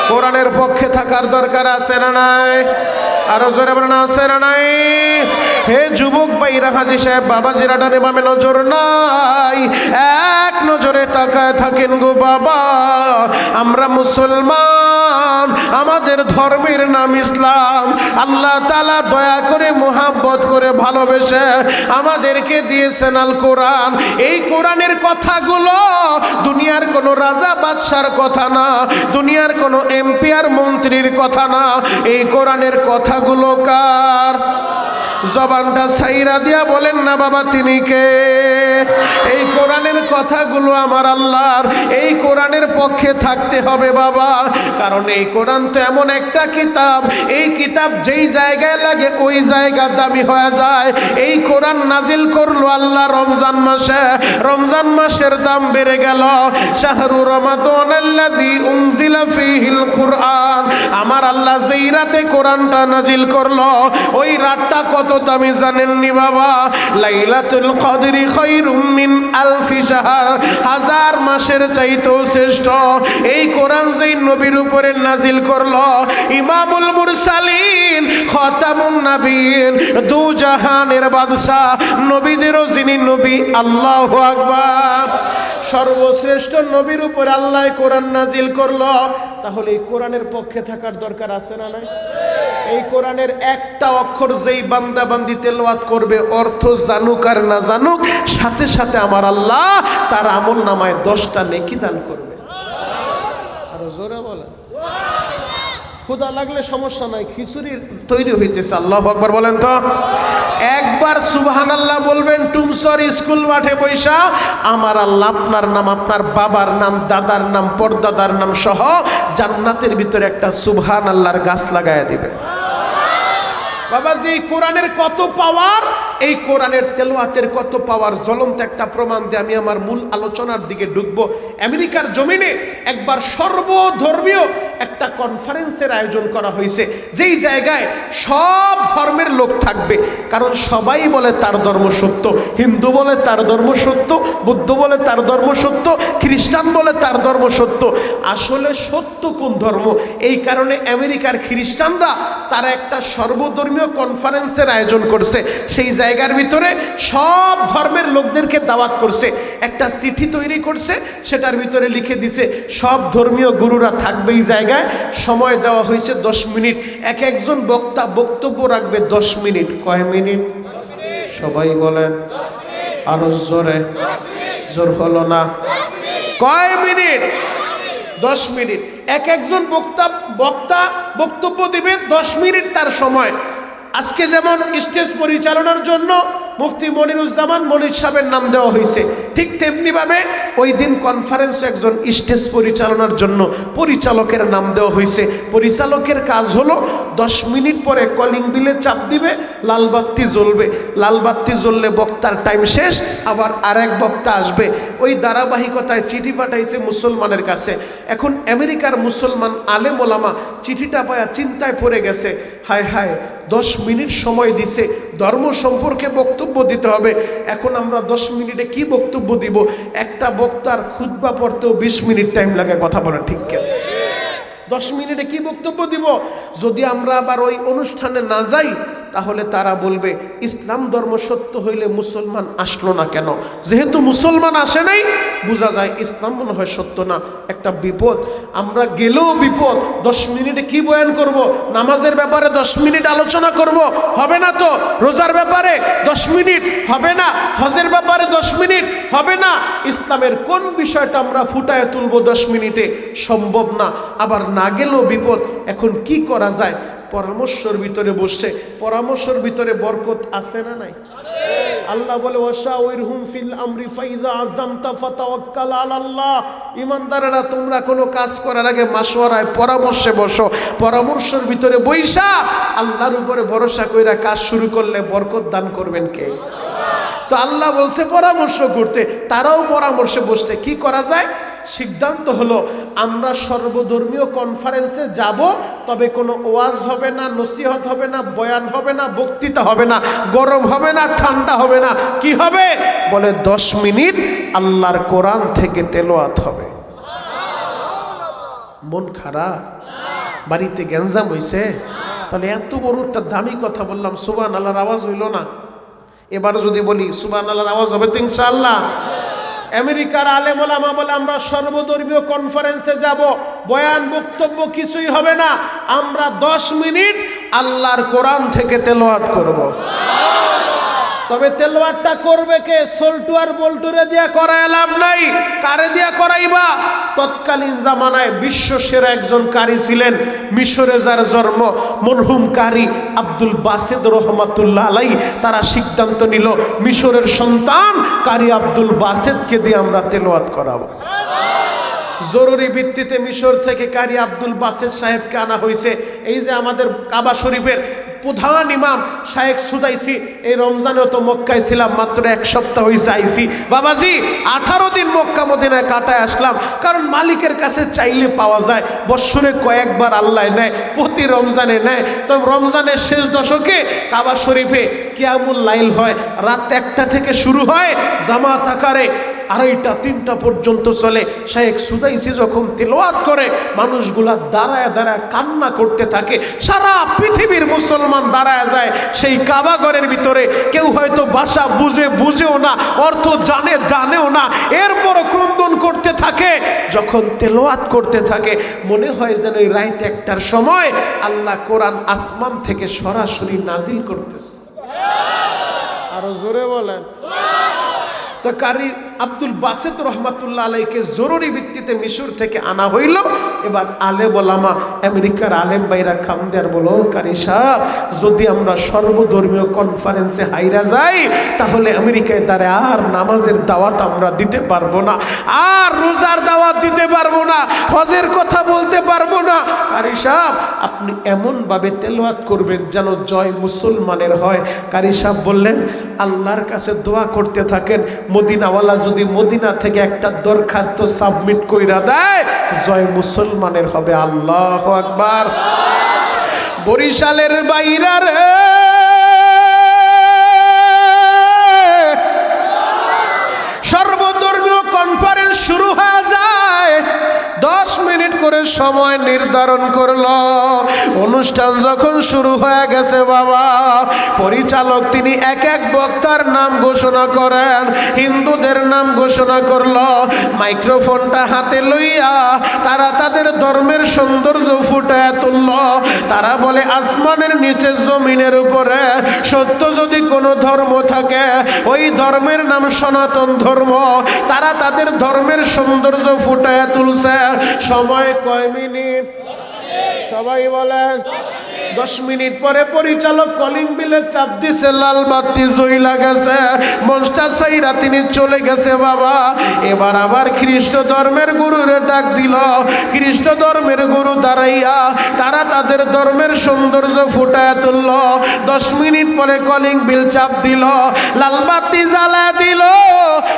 কোরআনের পক্ষে থাকার দরকার আছে না নাই? আরো জোরে বলেন আছে না নাই? হে যুবক ভাইরা, হাজী সাহেব, বাবাজিরা, ডানে বামে নজর নাই, এক নজরে তাকায় থাকেন গো বাবা। আমরা মুসলমান, আমাদের ধর্মের নাম ইসলাম। আল্লাহ তাআলা দয়া করে, মোহাব্বত করে, ভালোবেসে আমাদেরকে দিয়েছেন আল কোরআন। এই কোরআনের কথাগুলো দুনিয়ার কোনো রাজা বাদশার কথা না, দুনিয়ার কোনো এমপি আর মন্ত্রীর কথা না, এই কোরআনের কথাগুলো কার? জবানটা ছাইরা দিয়া বলেন না বাবা তিনি কে? এই কোরআনের কথাগুলো আমার আল্লাহর। এই কোরআনের পক্ষে থাকতে হবে বাবা, কারণ এই কোরআন তো এমন একটা কিতাব, এই কিতাব যেই জায়গায় লাগে ওই জায়গা দামি হয়ে যায়। এই কোরআন নাজিল করলো আল্লাহ রমজান মাসে, রমজান মাসের দাম বেড়ে গেল। শাহরু রমাদানাল্লাযী উনজিলা ফীহিল কুরআন, আমার আল্লাহ যেই রাতে কোরআনটা নাজিল করলো। ওই রাতটা কত দামি জানেননি বাবা? লাইলাতুল কদরি খায়রুম মিন আলফি শাহর, হাজার মাসের চাইতেও শ্রেষ্ঠ। এই কোরআন যেই নবীর উপরে নাজিল করলো, ইমামুল মুরসালিন খাতামুন নবীন, দু জাহানের বাদশা, নবীদেরও যিনি নবী, আল্লাহু আকবার, সর্বশ্রেষ্ঠ নবীর উপর আল্লাহ কোরআন নাজিল করলো। তাহলে এই কোরআনের পক্ষে থাকার দরকার আছে না নাই? এই কোরআনের একটা অক্ষর যেই বান্দা বান্দি তেলাওয়াত করবে, অর্থ জানুক আর না জানুক, সাথে সাথে আমার আল্লাহ তার আমল নামায় 10টা নেকি দান করবে। আর জোরে বলে ক্ষুধা লাগলে সমস্যা নাই, খিচুড়ি তৈরি হইতেছে। আল্লাহু আকবার বলেন তো। একবার সুবহানাল্লাহ বলবেন টুমসর স্কুল মাঠে বৈশা, আমার আল্লাহ আপনার নাম, আপনার বাবার নাম, দাদার নাম, পরদাদার নাম সহ জান্নাতের ভিতরে একটা সুবহানাল্লাহর গাছ লাগায়া দিবে। বাবাজি, এই কোরআনের কত পাওয়ার, এই কোরআনের তেলাওয়াতের কত পাওয়ার, জ্বলন্ত একটা প্রমাণ দিয়ে আমি আমার মূল আলোচনার দিকে ঢুকবো। আমেরিকার জমিনে একবার সর্বধর্মীয় একটা কনফারেন্সের আয়োজন করা হয়েছে, যেই জায়গায় সব ধর্মের লোক থাকবে। কারণ সবাই বলে তার ধর্ম সত্য, হিন্দু বলে তার ধর্ম সত্য, বৌদ্ধ বলে তার ধর্ম সত্য, খ্রিস্টান বলে তার ধর্ম সত্য। আসলে সত্য কোন ধর্ম? এই কারণে আমেরিকার খ্রিস্টানরা তারা একটা সর্বধর্মীয় কনফারেন্সের আয়োজন করছে। সেই জায়গার ভিতরে সব ধর্মের লোকদেরকে দাওয়াত করছে, একটা চিঠি তৈরি করছে, সেটার ভিতরে লিখে দিছে সব ধর্মীয় গুরুরা থাকবে এই জায়গায়। সময় দেওয়া হয়েছে 10 মিনিট, এক একজন বক্তা বক্তব্য রাখবে 10 মিনিট। কয় মিনিট? সবাই বলেন আরো জোরে, জোর হলো না। কয় মিনিট? 10 মিনিট। এক একজন বক্তা বক্তব্য দিবে 10 মিনিট তার সময়। আজকে যেমন স্টেজ পরিচালনার জন্য মুফতি মনিরুজ্জামান মনির সাহেবের নাম দেওয়া হয়েছে, ঠিক তেমনিভাবে ওই দিন কনফারেন্সে একজন স্টেজ পরিচালনার জন্য পরিচালকের নাম দেওয়া হয়েছে। পরিচালকের কাজ হলো 10 মিনিট পরে কলিং বিলে চাপ দিবে, লাল বাতি জ্বলবে, লাল বাতি জ্বললে বক্তার টাইম শেষ, আবার আরেক বক্তা আসবে। ওই ধারাবাহিকতায় চিঠি পাঠাইছে মুসলমানের কাছে। এখন আমেরিকার মুসলমান আলেম ওলামা চিঠিটা পায়া চিন্তায় পড়ে গেছে, হায় হায় 10 মিনিট সময় দিছে, ধর্ম সম্পর্কে বক্তব্য দিতে হবে। এখন আমরা 10 মিনিটে কি বক্তব্য দিব? একটা বক্তার খুতবা পড়তেও 20 মিনিট টাইম লাগে। কথা বলেন ঠিক কেন? 10 মিনিটে কি বক্তব্য দিব? যদি আমরা আবার ওই অনুষ্ঠানে না যাই, তাহলে তারা বলবে ইসলাম ধর্ম সত্য হইলে মুসলমান আসলো না কেন? যেহেতু মুসলমান আসে নাই, বোঝা যায় ইসলাম মনে হয় সত্য না। একটা বিপদ, আমরা গেলেও বিপদ। 10 মিনিটে কি বয়ান করব? নামাজের ব্যাপারে 10 মিনিট আলোচনা করব, হবে না তো? রোজার ব্যাপারে 10 মিনিট হবে না, হজের ব্যাপারে 10 মিনিট হবে না। ইসলামের কোন বিষয়টা আমরা ফুটায় তুলব 10 মিনিটে? সম্ভব না। আবার না গেলেও বিপদ। এখন কি করা যায়? পরামর্শের ভিতরে বসছে। পরামর্শের ভিতরে বরকত আছে না নাই? আল্লাহ বলে ওয়াশাউরহুম ফিল আমরি ফাইযা আযামতা ফাতাওয়াক্কাল আলাল্লাহ। ইমানদারেরা, তোমরা কোনো কাজ করার আগে মাশওয়ারায় পরামর্শে বসো। পরামর্শের ভিতরে বইসা আল্লাহর উপরে ভরসা কইরা কাজ শুরু করলে বরকত দান করবেন কে? তো আল্লাহ বলছে পরামর্শ করতে, তারাও পরামর্শে বসছে। কি করা যায়? সিদ্ধান্ত হলো আমরা সর্বধর্মীয় কনফারেন্সে যাব, তবে কোনো ওয়াজ হবে না, নসিহত হবে না, বয়ান হবে না, বক্তৃতা হবে না, গরম হবে না, ঠান্ডা হবে না। কি হবে? বলে 10 মিনিট আল্লাহর কোরআন থেকে তেলাওয়াত হবে। মন খারাপ? বাড়িতে গ্যাঞ্জাম হইছে? তাহলে এত বড় একটা দামি কথা বললাম, সুবহানাল্লাহর আওয়াজ হইল না? এবার যদি বলি সুবহানাল্লাহর আওয়াজ হবে তো ইনশাআল্লাহ? আমেরিকার আলেম ওলামা বলে আমরা সর্বধর্মীয় কনফারেন্সে যাব, বয়ান বক্তব্য কিছুই হবে না, আমরা 10 মিনিট আল্লাহর কোরআন থেকে তেলাওয়াত করব। তবে তেলাওয়াতটা করবে কে? সল্টু আর বল্টুরে দিয়া করায় লাভ নাই। কারে দিয়া করাইবা? তৎকালীন জামানায় বিশ্ব সেরা একজন কারি ছিলেন, মিশরে যার জন্ম, মরহুম কারি আব্দুল বাসেদ রহমাতুল্লাহ আলাইহি। তারা সিদ্ধান্ত নিল মিশরের সন্তান কারি আব্দুল বাসেদকে দিয়ে আমরা তেলাওয়াত করাবো। জরুরি ভিত্তিতে মিশর থেকে কারি আব্দুল বাসেদ সাহেবকে আনা হয়েছে। এই যে আমাদের কাবা শরীফের প্রধান ইমাম শায়েখ সুদাইসি, এই রমজানেও তো মক্কায় ছিলাম, মাত্র 1 সপ্তাহ হয়েছে আইছি বাবাজি, 18 দিন মক্কা মদিনায় কাটায় আসলাম। কারণ মালিকের কাছে চাইলে পাওয়া যায়, বৎসরে কয়েকবার আল্লাহ নেয়, প্রতি রমজানে নেয়। তো রমজানের শেষ দশকে কাবা শরীফে কিয়ামুল লাইল হয়, রাত 1টা থেকে শুরু হয়, জামাত আকারে 2:30 3টা পর্যন্ত চলে। শায়েখ সুদাইসি যখন তিলাওয়াত করে মানুষগুলা দাঁড়ায় দাঁড়ায় কান্না করতে থাকে, সারা পৃথিবীর মুসলমান দাঁড়ায় যায় সেই কাবা ঘরের ভিতরে। কেউ হয়তো ভাষা বুঝেও না, অর্থ জানেও না, এরপরও ক্রন্দন করতে থাকে। যখন তিলাওয়াত করতে থাকে মনে হয় যেন ওই রাত 1টার সময় আল্লাহ কোরআন আসমান থেকে সরাসরি নাজিল করতেছে। আরো জোরে বলেন। তো কারি আব্দুল বাসেত রহমাতুল্লাহ আলাইকে জরুরি ভিত্তিতে মিশর থেকে আনা হইল। এবার আলেম ওলামা, আমেরিকার আলেম বাইরা খামদার বলো, কারি সাহেব যদি আমরা সর্বধর্মীয় কনফারেন্সে হাইরা যাই তাহলে আমেরিকায় তারে আর নামাজের দাওয়াত আমরা দিতে পারবো না, আর রোজার দাওয়াত দিতে পারবো না, হজের কথা বলতে পারবো না। কারি সাহেব আপনি এমনভাবে তেলাওয়াত করবেন যেন জয় মুসলমানের হয়। কারি সাহেব বললেন, আল্লাহর কাছে দোয়া করতে থাকেন, মদিনাওয়ালা যদি মদিনা থেকে একটা দরখাস্ত সাবমিট কইরা দেয় জয় মুসলমানের হবে। আল্লাহু আকবার। বরিশালের বাইরা রে, সর্বধর্মীয় কনফারেন্স শুরু হয়ে যায়, 10 মিনিট করে সময় নির্ধারণ করলো। অনুষ্ঠান যখন শুরু হয়ে গেছে বাবা, পরিচালক তিনি এক এক বক্তার নাম ঘোষণা করেন, হিন্দুদের নাম ঘোষণা করলো। মাইক্রোফোনটা হাতে লইয়া তারা তাদের ধর্মের সৌন্দর্য ফুটায় তুলল। তারা বলে, আসমানের নিচে জমিনের উপরে সত্য যদি কোনো ধর্ম থাকে ওই ধর্মের নাম সনাতন ধর্ম। তারা তাদের ধর্মের সৌন্দর্য ফুটায় তুলছে। সময় কয় মিনিট? সবাই বলেন 10 মিনিট পরে পরিচালক কলিং বিলে চাপ দিছে, লাল বাতি জ্বলা গেছে, মঞ্চটা ছাইরা তিনি চলে গেছে বাবা। এবার আবার খ্রিস্ট ধর্মের গুরুরে ডাক দিল। খ্রিস্ট ধর্মের গুরু দাঁড়াইয়া তারা তাদের ধর্মের সৌন্দর্য ফুটায় তুলল। 10 মিনিট পরে কলিং বিল চাপ দিল, লাল বাতি জ্বালা দিল,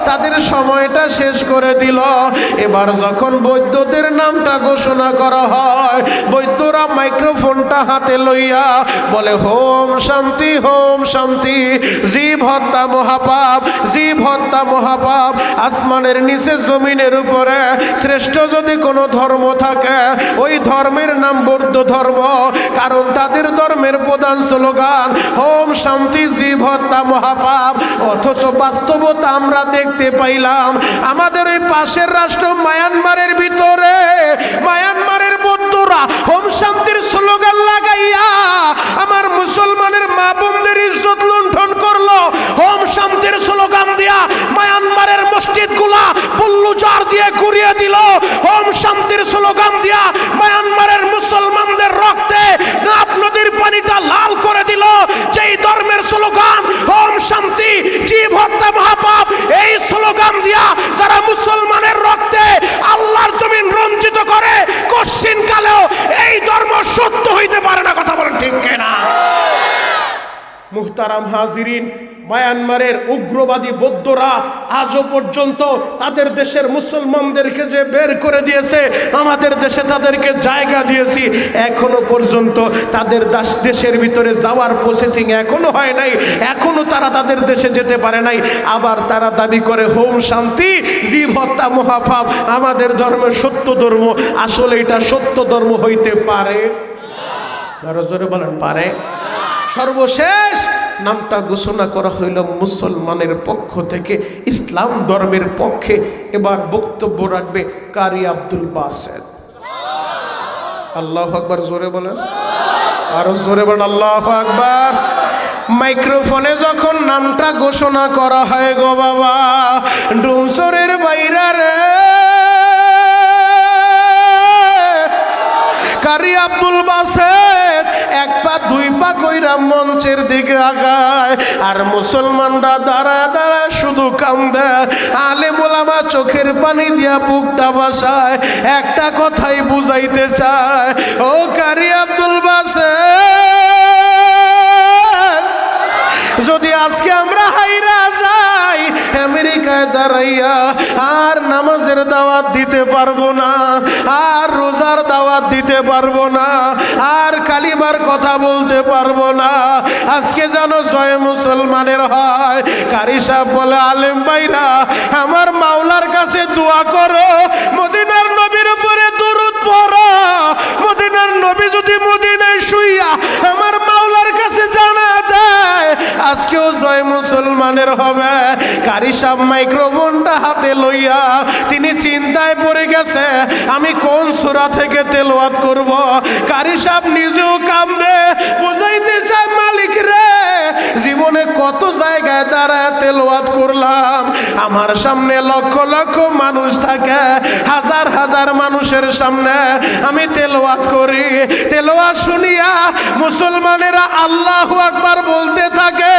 তাদের সময়টা শেষ করে দিল। এবার যখন বৈদ্যদের নামটা ঘোষণা করা হয়, বৈদ্যরা মাইক্রোফোনটা হাতে লইয়া বলে, হোম শান্তি, হোম শান্তি, জীব হত্যা মহাপাপ, জীব হত্যা মহাপাপ। আসমানের নিচে জমিনের উপরে শ্রেষ্ঠ যদি কোনো ধর্ম থাকে ওই ধর্মের নাম বৌদ্ধ ধর্ম, কারণ তাদের ধর্মের প্রধান স্লোগান হোম শান্তি, জীব হত্যা মহাপাপ। অথচ বাস্তবতা আমরা দেখতে পাইলাম আমাদের ওই পাশের রাষ্ট্র মায়ানমারের ভিতরে, মায়ানমারের বৌদ্ধরা হোম শান্তির স্লোগান লাগাইয়া আমার মুসলমানের মা বোনদের ইজ্জত লুণ্ঠন করলো। হোম শান্তির স্লোগান দিয়া মায়ানমারের মসজিদগুলা বুল্লুজার দিয়ে ঘুরিয়ে দিল। হোম শান্তির স্লোগান দিয়া মায়ানমারের মুসলমানদের রক্তে নাফ নদীর পানিটা লাল করে দিল। যেই ধর্মের স্লোগান হোম শান্তি, জীব হত্যা মহাপাপ, এই স্লোগান দিয়া যারা মুসলমানের রক্তে আল্লাহর জমিন রঞ্জিত করে, কশ্চিন কালেও এই ধর্ম সত্য হইতে পারে না। কথা বলেন ঠিক কিনা? মুহতারাম হাজিরিন, মায়ানমারের উগ্রবাদী বৌদ্ধরা আজও পর্যন্ত তাদের দেশের মুসলমানদেরকে যে বের করে দিয়েছে, আমাদের দেশে তাদেরকে জায়গা দিয়েছি, এখনো পর্যন্ত তাদের দেশের ভিতরে যাওয়ার প্রসেসিং এখনো হয় নাই, এখনো তারা তাদের দেশে যেতে পারে নাই। আবার তারা দাবি করে হোম শান্তি, জীব হত্যা মহাপাপ, আমাদের ধর্ম সত্য ধর্ম। আসলে এটা সত্য ধর্ম হইতে পারে? আরো জোরে বলেন, পারে? সর্বশেষ নামটা ঘোষণা করা হইল মুসলমানের পক্ষ থেকে, ইসলাম ধর্মের পক্ষে। এবার বক্তব্য রাখবে কারি আব্দুল বাসেত। আল্লাহু আকবার, জোরে বলেন, আরো জোরে বলেন আল্লাহু আকবার। মাইক্রোফোনে যখন নামটা ঘোষণা করা হয় গো বাবা, ডুমসরের বাইরা রে, কারি আব্দুল বাসেত 1 পা 2 পা কইরা মঞ্চের দিকে আগায়, আর মুসলমানরা দাঁড়ায় দাঁড়ায় শুধু কান্দে। আলেম ওলামা চোখের পানি দিয়া বুকটা বাসায়, একটা কথাই বুঝাইতে চায়, ও কারি আব্দুল বাসেত আজকে আমরা হাইরা যাই আমেরিকায় দাঁড়াইয়া, আর নামাজের দাওয়াত দিতে পারবো না, আর রোজার দাওয়াত দিতে পারবো না, আর কালিমার কথা বলতে পারবো না। আজকে যেন জয় মুসলমানের হয়। কারি সাহেব বলে, আলেম ভাইরা আমার মাওলার কাছে দোয়া করো, মদিনার নবীর উপরে দুরূদ পড়ো। মদিনার নবী যদি মদিনায় শুইয়া আমার মাওলার কাছে জানা দেয়, আজকেও জয় মুসলমানের হবে। কারি সাহেব মাইক্রোফোনটা হাতে লইয়া তিনি চিন্তায় পড়ে গেছে, আমি কোন সূরা থেকে তেলাওয়াত করব। কারি সাহেব নিজেও কান্দে, বুঝাইতে চায়, মালিক রে জীবনে কত জায়গায় দাঁড়ায় তেলাওয়াত করলাম, আমার সামনে লক্ষ লক্ষ মানুষ থাকে, হাজার হাজার মানুষের সামনে আমি তেলাওয়াত করি। তেলাওয়াত শুনিয়া মুসলমানেরা আল্লাহু আকবার বলতে থাকে,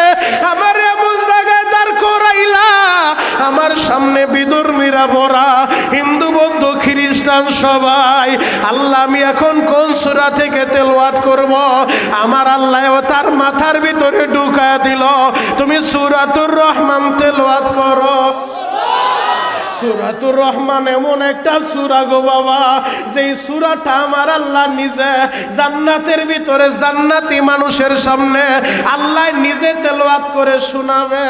আমার এমন জায়গায় দাঁড় করাইলা, আমার সামনে বিধর্মীরা ভরা, হিন্দু বৌদ্ধ খ্রিস্টান সবাই। আল্লাহ আমি এখন কোন সূরা থেকে তেলাওয়াত করব? আমার আল্লাহ তার মাথার ভিতরে ঢুকায়া দিল, তুমি সূরাতুর রহমান তেলাওয়াত করো। সূরাতুর রহমান এমন একটা সূরা গো বাবা, যেই সূরাটা আমার আল্লাহ নিজে জান্নাতের ভিতরে জান্নাতি মানুষের সামনে আল্লাহ নিজে তেলাওয়াত করে শোনাবে।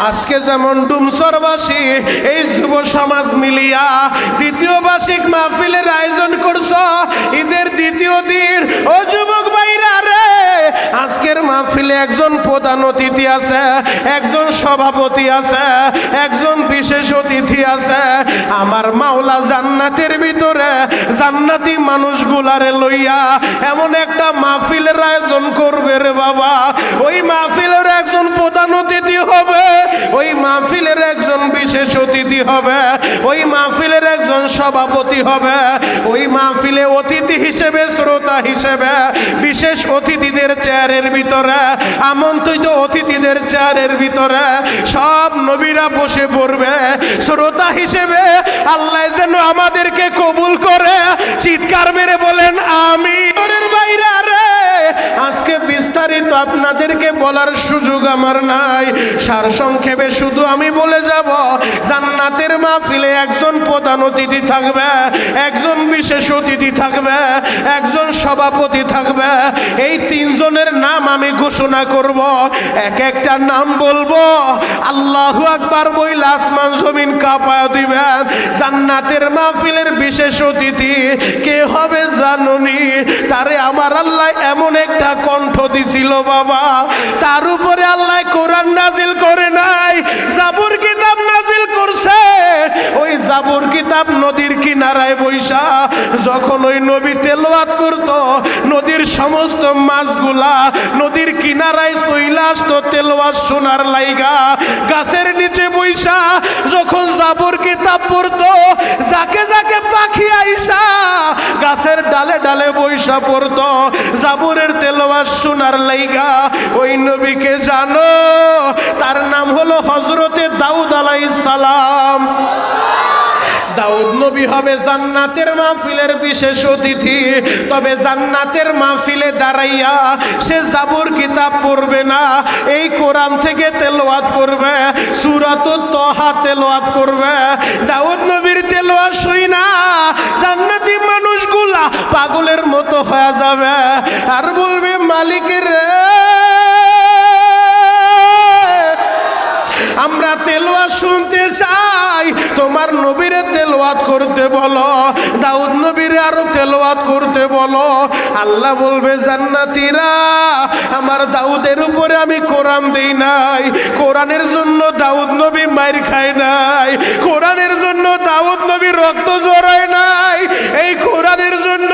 আজকে যেমন ডুমসরবাসী এই যুব সমাজ মিলিয়া দ্বিতীয় বার্ষিক মাহফিলের আয়োজন করছ, ঈদের দ্বিতীয় দিন, ও যুবক ভাইরা রে, আজকের মাহফিলে একজন প্রধান অতিথি আছে, একজন সভাপতি আছে, একজন বিশেষ অতিথি আছে। আমার মাওলা জান্নাতের ভিতরে জান্নাতি মানুষগুলারে লইয়া এমন একটা মাহফিলের আয়োজন করবে রে বাবা। ওই মাহফিলের একজন প্রধান অতিথি হবে, ওই মাহফিলের একজন বিশেষ অতিথি হবে, ওই মাহফিলের একজন সভাপতি হবে, ওই মাহফিলে অতিথি হিসেবে, শ্রোতা হিসেবে, বিশেষ অতিথিদের চেয়ারের ভিতরে, আমন্ত্রিত অতিথিদের চেয়ারের ভিতরে সব নবীরা বসে পড়বে শ্রোতা হিসেবে। আল্লাহ যেন আমাদেরকে কবুল করে, চিৎকার মেরে বলেন আমিন। বাইরা রে, আজকে বিস্তারিত আপনাদেরকে বলার সুযোগ আমার নাই, সারসংক্ষেপে শুধু আমি বলে যাব, জান্নাতের মাহফিলে একজন প্রধান অতিথি থাকবে, একজন বিশেষ অতিথি থাকবে, একজন সভাপতি থাকবে। এই তিনজনের নাম আমি ঘোষণা করব, এক একটা নাম বলবো, আল্লাহু আকবার বইলে আসমান জমিন কাঁপায়া দিবেন। জান্নাতের মাহফিলের বিশেষ অতিথি কে হবে জানুনি? তারে আমার আল্লাহ এমন একটা কণ্ঠ দিছিল বাবা, তার উপরে আল্লাহ কোরআন নাজিল করে নাই, জাবুর কিতাব নাজিল করছে। ওই জাবুর কিতাব নদীর কিনারায় বৈশা যখন ওই নবী তেলাওয়াত করত, নদীর সমস্ত মাছগুলা নদীর কিনারায় চইলা আসতো তেলাওয়াত শোনার লাইগা। গাছের নিচে বৈশা যখন জাবুর কিতাব পড়তো, যাকে যাকে পাখি আইসা গাছের ডালে ডালে বৈশা পড়তো জাবুরের তেলাওয়াত শোনার লাইগা। ওই নবীকে জানো? তার নাম হলো হযরতে দাউদ আলাইহিস সালাম। দাউদ নবী হবে জান্নাতের মাহফিলের বিশেষ অতিথি। তবে জান্নাতের মাহফিলে দাঁড়াইয়া সে জাবুর কিতাব পড়বে না, এই কোরআন থেকে তেলাওয়াত করবে, সূরাতুত তাহা তেলাওয়াত করবে। দাউদ নবীর তেলাওয়াত শুইনা জান্নাতি মানুষগুলা পাগলের মতো হয়ে যাবে আর বলবে, মালিকের রে, আমরা তেলাওয়াত শুনতে চাই, তোমার নবীরে তেলাওয়াত করতে বলো, দাউদ নবীরে আরো তেলাওয়াত করতে বলো। আল্লাহ বলবে, জান্নাতীরা, আমার দাউদের উপরে আমি কোরআন দেই নাই, কোরআনের জন্য দাউদ নবী মার খায় নাই, কোরআনের জন্য দাউদ নবী রক্ত ঝরায় নাই, এই কোরআনের জন্য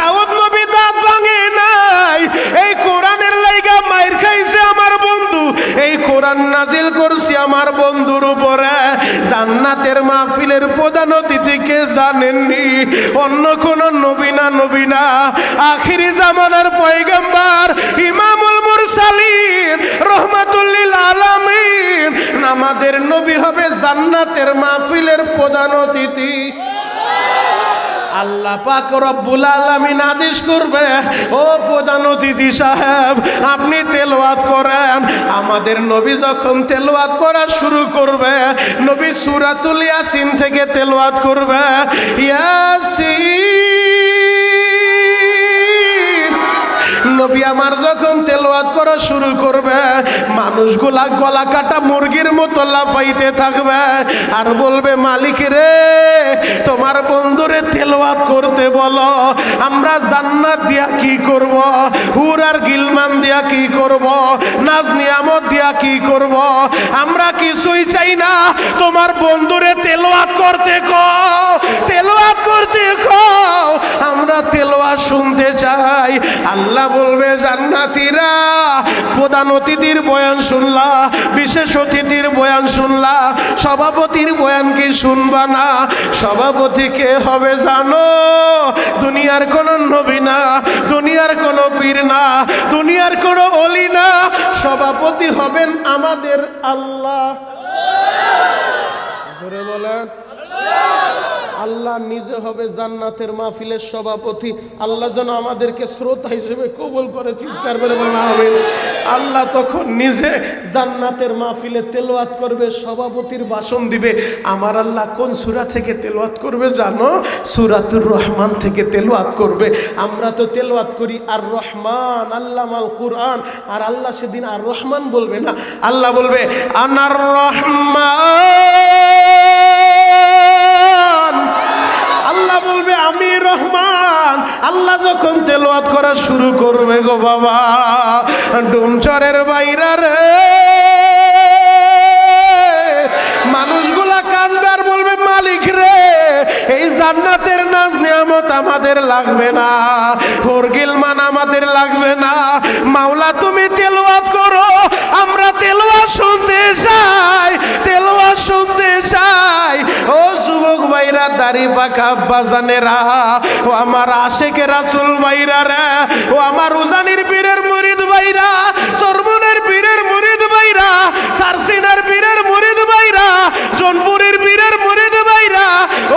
দাউদ নবী দাঁত ভাঙে নাই, এই কোরআনের লাইগা মার খাইছে আমার বন্ধু, এই কোরআন নাজিল করছি আমার বন্ধুর উপরে। জান্নাতের মাহফিলের প্রধান অতিথিকে জানেননি? অন্য কোন নবী না, নবী না, আখিরি জামানার পয়গম্বর ইমামুল মুরসালিন রহমাতুল লিল আলামিন, আমাদের নবী হবে জান্নাতের মাহফিলের প্রধান অতিথি। আল্লাহ পাক রব্বুল আলামিন আদেশ করবে, ও প্রধান অতিথি সাহেব আপনি তেলাওয়াত করেন। আমাদের নবী যখন তেলাওয়াত করা শুরু করবে, নবী সূরাতুল ইয়াসিন থেকে তেলাওয়াত করবে। ইয়াসিন নবী আমার যখন তেলাওয়াত করা শুরু করবে, মানুষগুলা গলা কাটা মুরগির মতো লাফাইতে থাকবে আর বলবে, মালিক রে তোমার বন্ধুরে তেলাওয়াত করতে বলো, আমরা জান্নাত দিয়া কি করব, হুর আর গিলমান দিয়া কি করব, নাজ নিয়ামত দিয়া কি করব, আমরা কিছুই চাই না, তোমার বন্ধুরে তেলাওয়াত করতে কও, তেলাওয়াত করতে কও, আমরা তেলাওয়াত শুনতে চাই। আল্লাহ বলবে, জান্নাতীরা প্রধান অতিথির বয়ান শুনলা, বিশেষ অতিথির বয়ান শুনলা, সভাপতির বয়ান কি শুনবা না? সভাপতি কে হবে জানো? দুনিয়ার কোন নবী না, দুনিয়ার কোন পীর না, দুনিয়ার কোন ওলি না, সভাপতি হবেন আমাদের আল্লাহ। জোরে বলেন, আল্লাহ নিজে হবে জান্নাতের মাহফিলের সভাপতি। আল্লাহ যেন আমাদেরকে শ্রোতা হিসেবে কবুল করে, চিৎকার করে বলেন আমিন। আল্লাহ তখন নিজে জান্নাতের মাহফিলে তেলাওয়াত করবে, সভাপতির ভাষণ দিবে। আমার আল্লাহ কোন সূরা থেকে তেলাওয়াত করবে জানো? সূরাতুর রহমান থেকে তেলাওয়াত করবে। আমরা তো তেলাওয়াত করি আর রহমান, আল্লামাল কুরআন, আর আল্লাহ সেদিন আর রহমান বলবে না, আল্লাহ বলবে আনার রহমান। আল্লাহ বলবে আমি রহমান। আল্লাহ যখন তেলাওয়াত করা শুরু করবে গো বাবা, ডুমচরের বাইরা রে মানুষগুলা কানবে আর বলবে, মালিক রে এই জান্নাতের নাজ নিয়ামত আমাদের লাগবে না, হুরগিলমান আমাদের লাগবে না, মাওলা তুমি তেলাওয়াত করো, আমরা তেলাওয়াত শুনতে চাই, তেলাওয়াত শুনতে চাই। ও যুবক ভাইরা, দাড়ি পাকা আব্বা জানেরা, ও আমার আশেকে রাসূল ভাইরা রে, ও আমার উজানির পীরের মুরিদ ভাইরা, চরমনের পীরের মুরিদ ভাইরা, সারসিনার পীরের মুরিদ ভাইরা, জোনপুরের পীরের মুরিদ ভাইরা,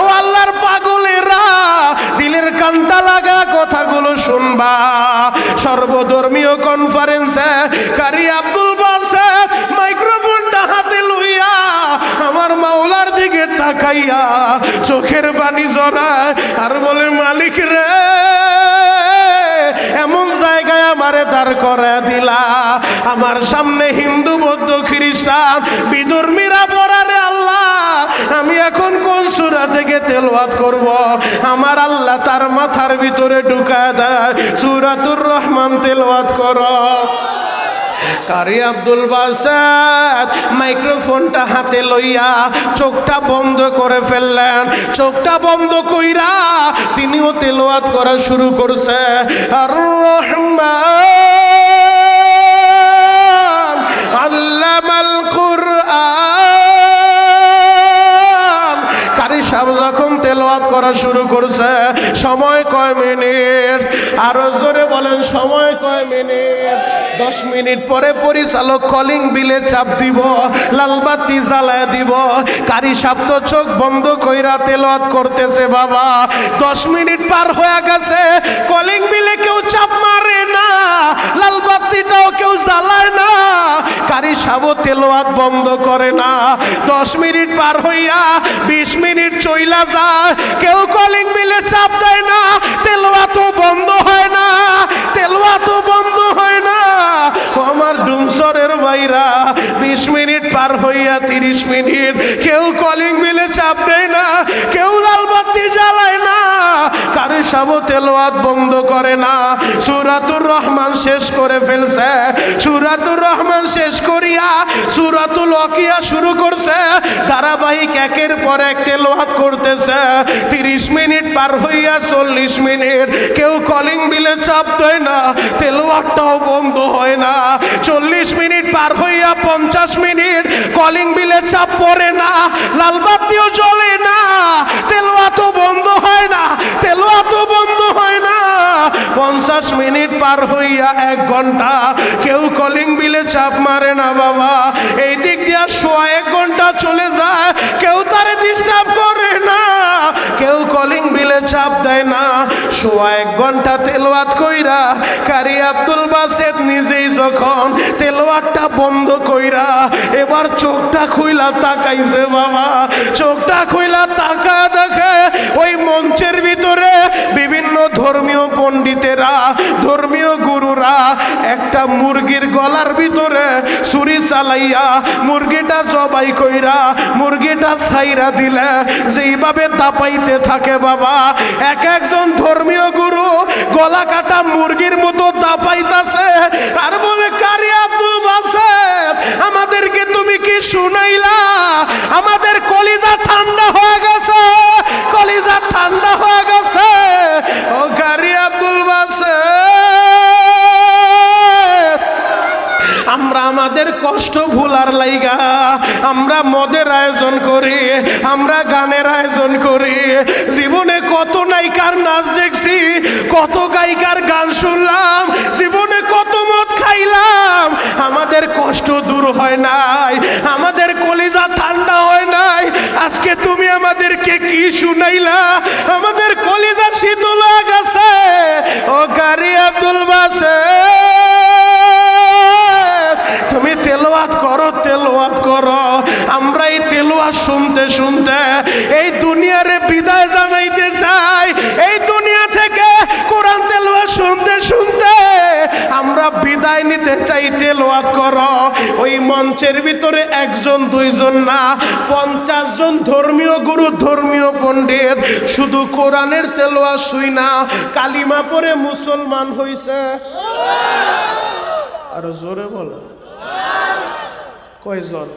ও আল্লাহর পাগলেরা, দিলের কানটা লাগা কথাগুলো শুনবা। সর্বধর্মীয় কনফারেন্সে কারি আব্দুল বাসেত মাইক্রোফোনটা হাতে লইয়া আমার মাওলার দিকে তাকাইয়া চোখের পানি জড়ায় আর বলে, মালিক রে এমন জায়গায় আমারে দাঁড় করে দিলা, আমার সামনে হিন্দু বৌদ্ধ খ্রিস্টান বিধর্মীরা পড়ারে, আল্লাহ আমি এখন কোন সূরা থেকে তেলাওয়াত করব? আমার আল্লাহ তার মাথার ভিতরে ঢুকায় দেয়, সূরাতুর রহমান তেলাওয়াত করো। কারি আব্দুল বাসেত মাইক্রোফোনটা হাতে লইয়া চোখটা বন্ধ করে ফেললেন। চোখটা বন্ধ কইরা তিনিও তেলাওয়াত করা শুরু করছে, আর রহমান আল্লামাল কুরআন। কারি সাহেব যখন তেলাওয়াত করা শুরু করছে, সময় কয় মিনিট? আরো জোরে বলেন, সময় কয় মিনিট? 10 মিনিট পরে পরিচালক কলিং বিলে চাপ দিব, লালবাতি জ্বালায় দিব। কারি সাহেব তো চোখ বন্ধ কইরা তেলাওয়াত করতেছে বাবা। 10 মিনিট পার হয়ে গেছে, কলিং বিলে কেউ চাপ মারে না, লালবাতিটাও কেউ জ্বালায় না, কারি সাহেব তেলাওয়াত বন্ধ করে না। 10 মিনিট পার হইয়া 20 মিনিট চইলা যায়, কেউ কলিং বিলে চাপ দেয় না, তেলাওয়াতও বন্ধ হয় না, তেলাওয়াতও বন্ধ হয় না। আমার ডুমসরের ভাইরা 20 মিনিট পার হইয়া 30 মিনিট, কেউ কলিং বিলে চাপ দেয় না, কেউ লালবাতি জ্বালায় না, কারি সাহেব তেলাওয়াত বন্ধ করে না। সূরাতুর রহমান শেষ করে ফেলছে। সূরাতুর রহমান শেষ করিয়া সূরাতুল ওয়াকিয়া শুরু করছে, ধারাবাহিক একের পর এক তেলাওয়াত করতেছে। 30 মিনিট পার হইয়া 40 মিনিট, কেউ কলিং বিলে চাপ দেয় না, তেলাওয়াতটাও বন্ধ হয় না। 40 মিনিট পার হইয়া 50 মিনিট, কলিং বিলে চাপ পড়ে না, লালবাতিও জ্বলে না, তেলাওয়াতও বন্ধ হয় না, তেলাওয়াতও বন্ধ হয় না। 50 মিনিট পার হইয়া 1 ঘন্টা, কেউ কলিং বিলে চাপ মারে না বাবা। এই দিক দিয়া 1 ঘন্টা চলে যায়, কেউ তারে ডিস্টার্ব করে না, কেউ কলিং বিলে মোবাইলে চাপ দেয় না, সোয়া 1 ঘন্টা তেলাওয়াত কইরা কারি আব্দুল বাসেত নিজেই যখন তেলাওয়াতটা বন্ধ কইরা এবার চোখটা খুইলা তাকাইছে বাবা, চোখটা খুইলা তাকা দেখে ওই মঞ্চের ভিতরে বিভিন্ন ধর্মীয় পণ্ডিতেরা, ধর্মীয় গুরুরা একটা মুরগির গলার ভিতরে ছুরি চালাইয়া মুরগিটা জবাই কইরা মুরগিটা ছাইরা দিলে যেইভাবে দাপাইতে থাকে বাবা, এক একজন ধর্মীয় গুরু গলা কাটা মুরগির মতো দাপাইতাছে আর বলে কারি আব্দুল বাসেত আমাদেরকে তুমি কি শুনাইলা? আমাদের কলিজা ঠান্ডা হয়ে গেছে, কলিজা ঠান্ডা হয়ে গেছে। ও কারি আব্দুল বাসেত, আমরা আমাদের কষ্ট ভুলার লাইগা আমরা মদের আয়োজন করি, আমরা গানের আয়োজন করি, জীবনে কত নায়িকার নাচ দেখছি, কত গায়িকার গান শুনলাম, জীবনে কত মদ খাইলাম, আমাদের কষ্ট দূর হয় নাই, আমাদের কলিজা ঠান্ডা হয় নাই। আজকে তুমি আমাদেরকে কি শুনাইলা? আমাদের কলিজা শীতল হয়ে গেছে। ও কারি আব্দুল বাসেত, তুমি তেলাওয়াত করো, তেলাওয়াত করো। আমরা এই তেলাওয়াত শুনতে শুনতে এই দুনিয়ারে বিদায় জানাইতে চাই, এই দুনিয়া থেকে কোরআন তেলাওয়াত শুনতে শুনতে আমরা বিদায় নিতে চাই। তেলাওয়াত করো। ওই মঞ্চের ভিতরে 1 জন 2 জন না, 50 জন ধর্মীয় গুরু, ধর্মীয় পণ্ডিত শুধু কোরআনের তেলাওয়াত শুই না কালিমা পড়ে মুসলমান হইছে। আর জোরে বলো কয়জন?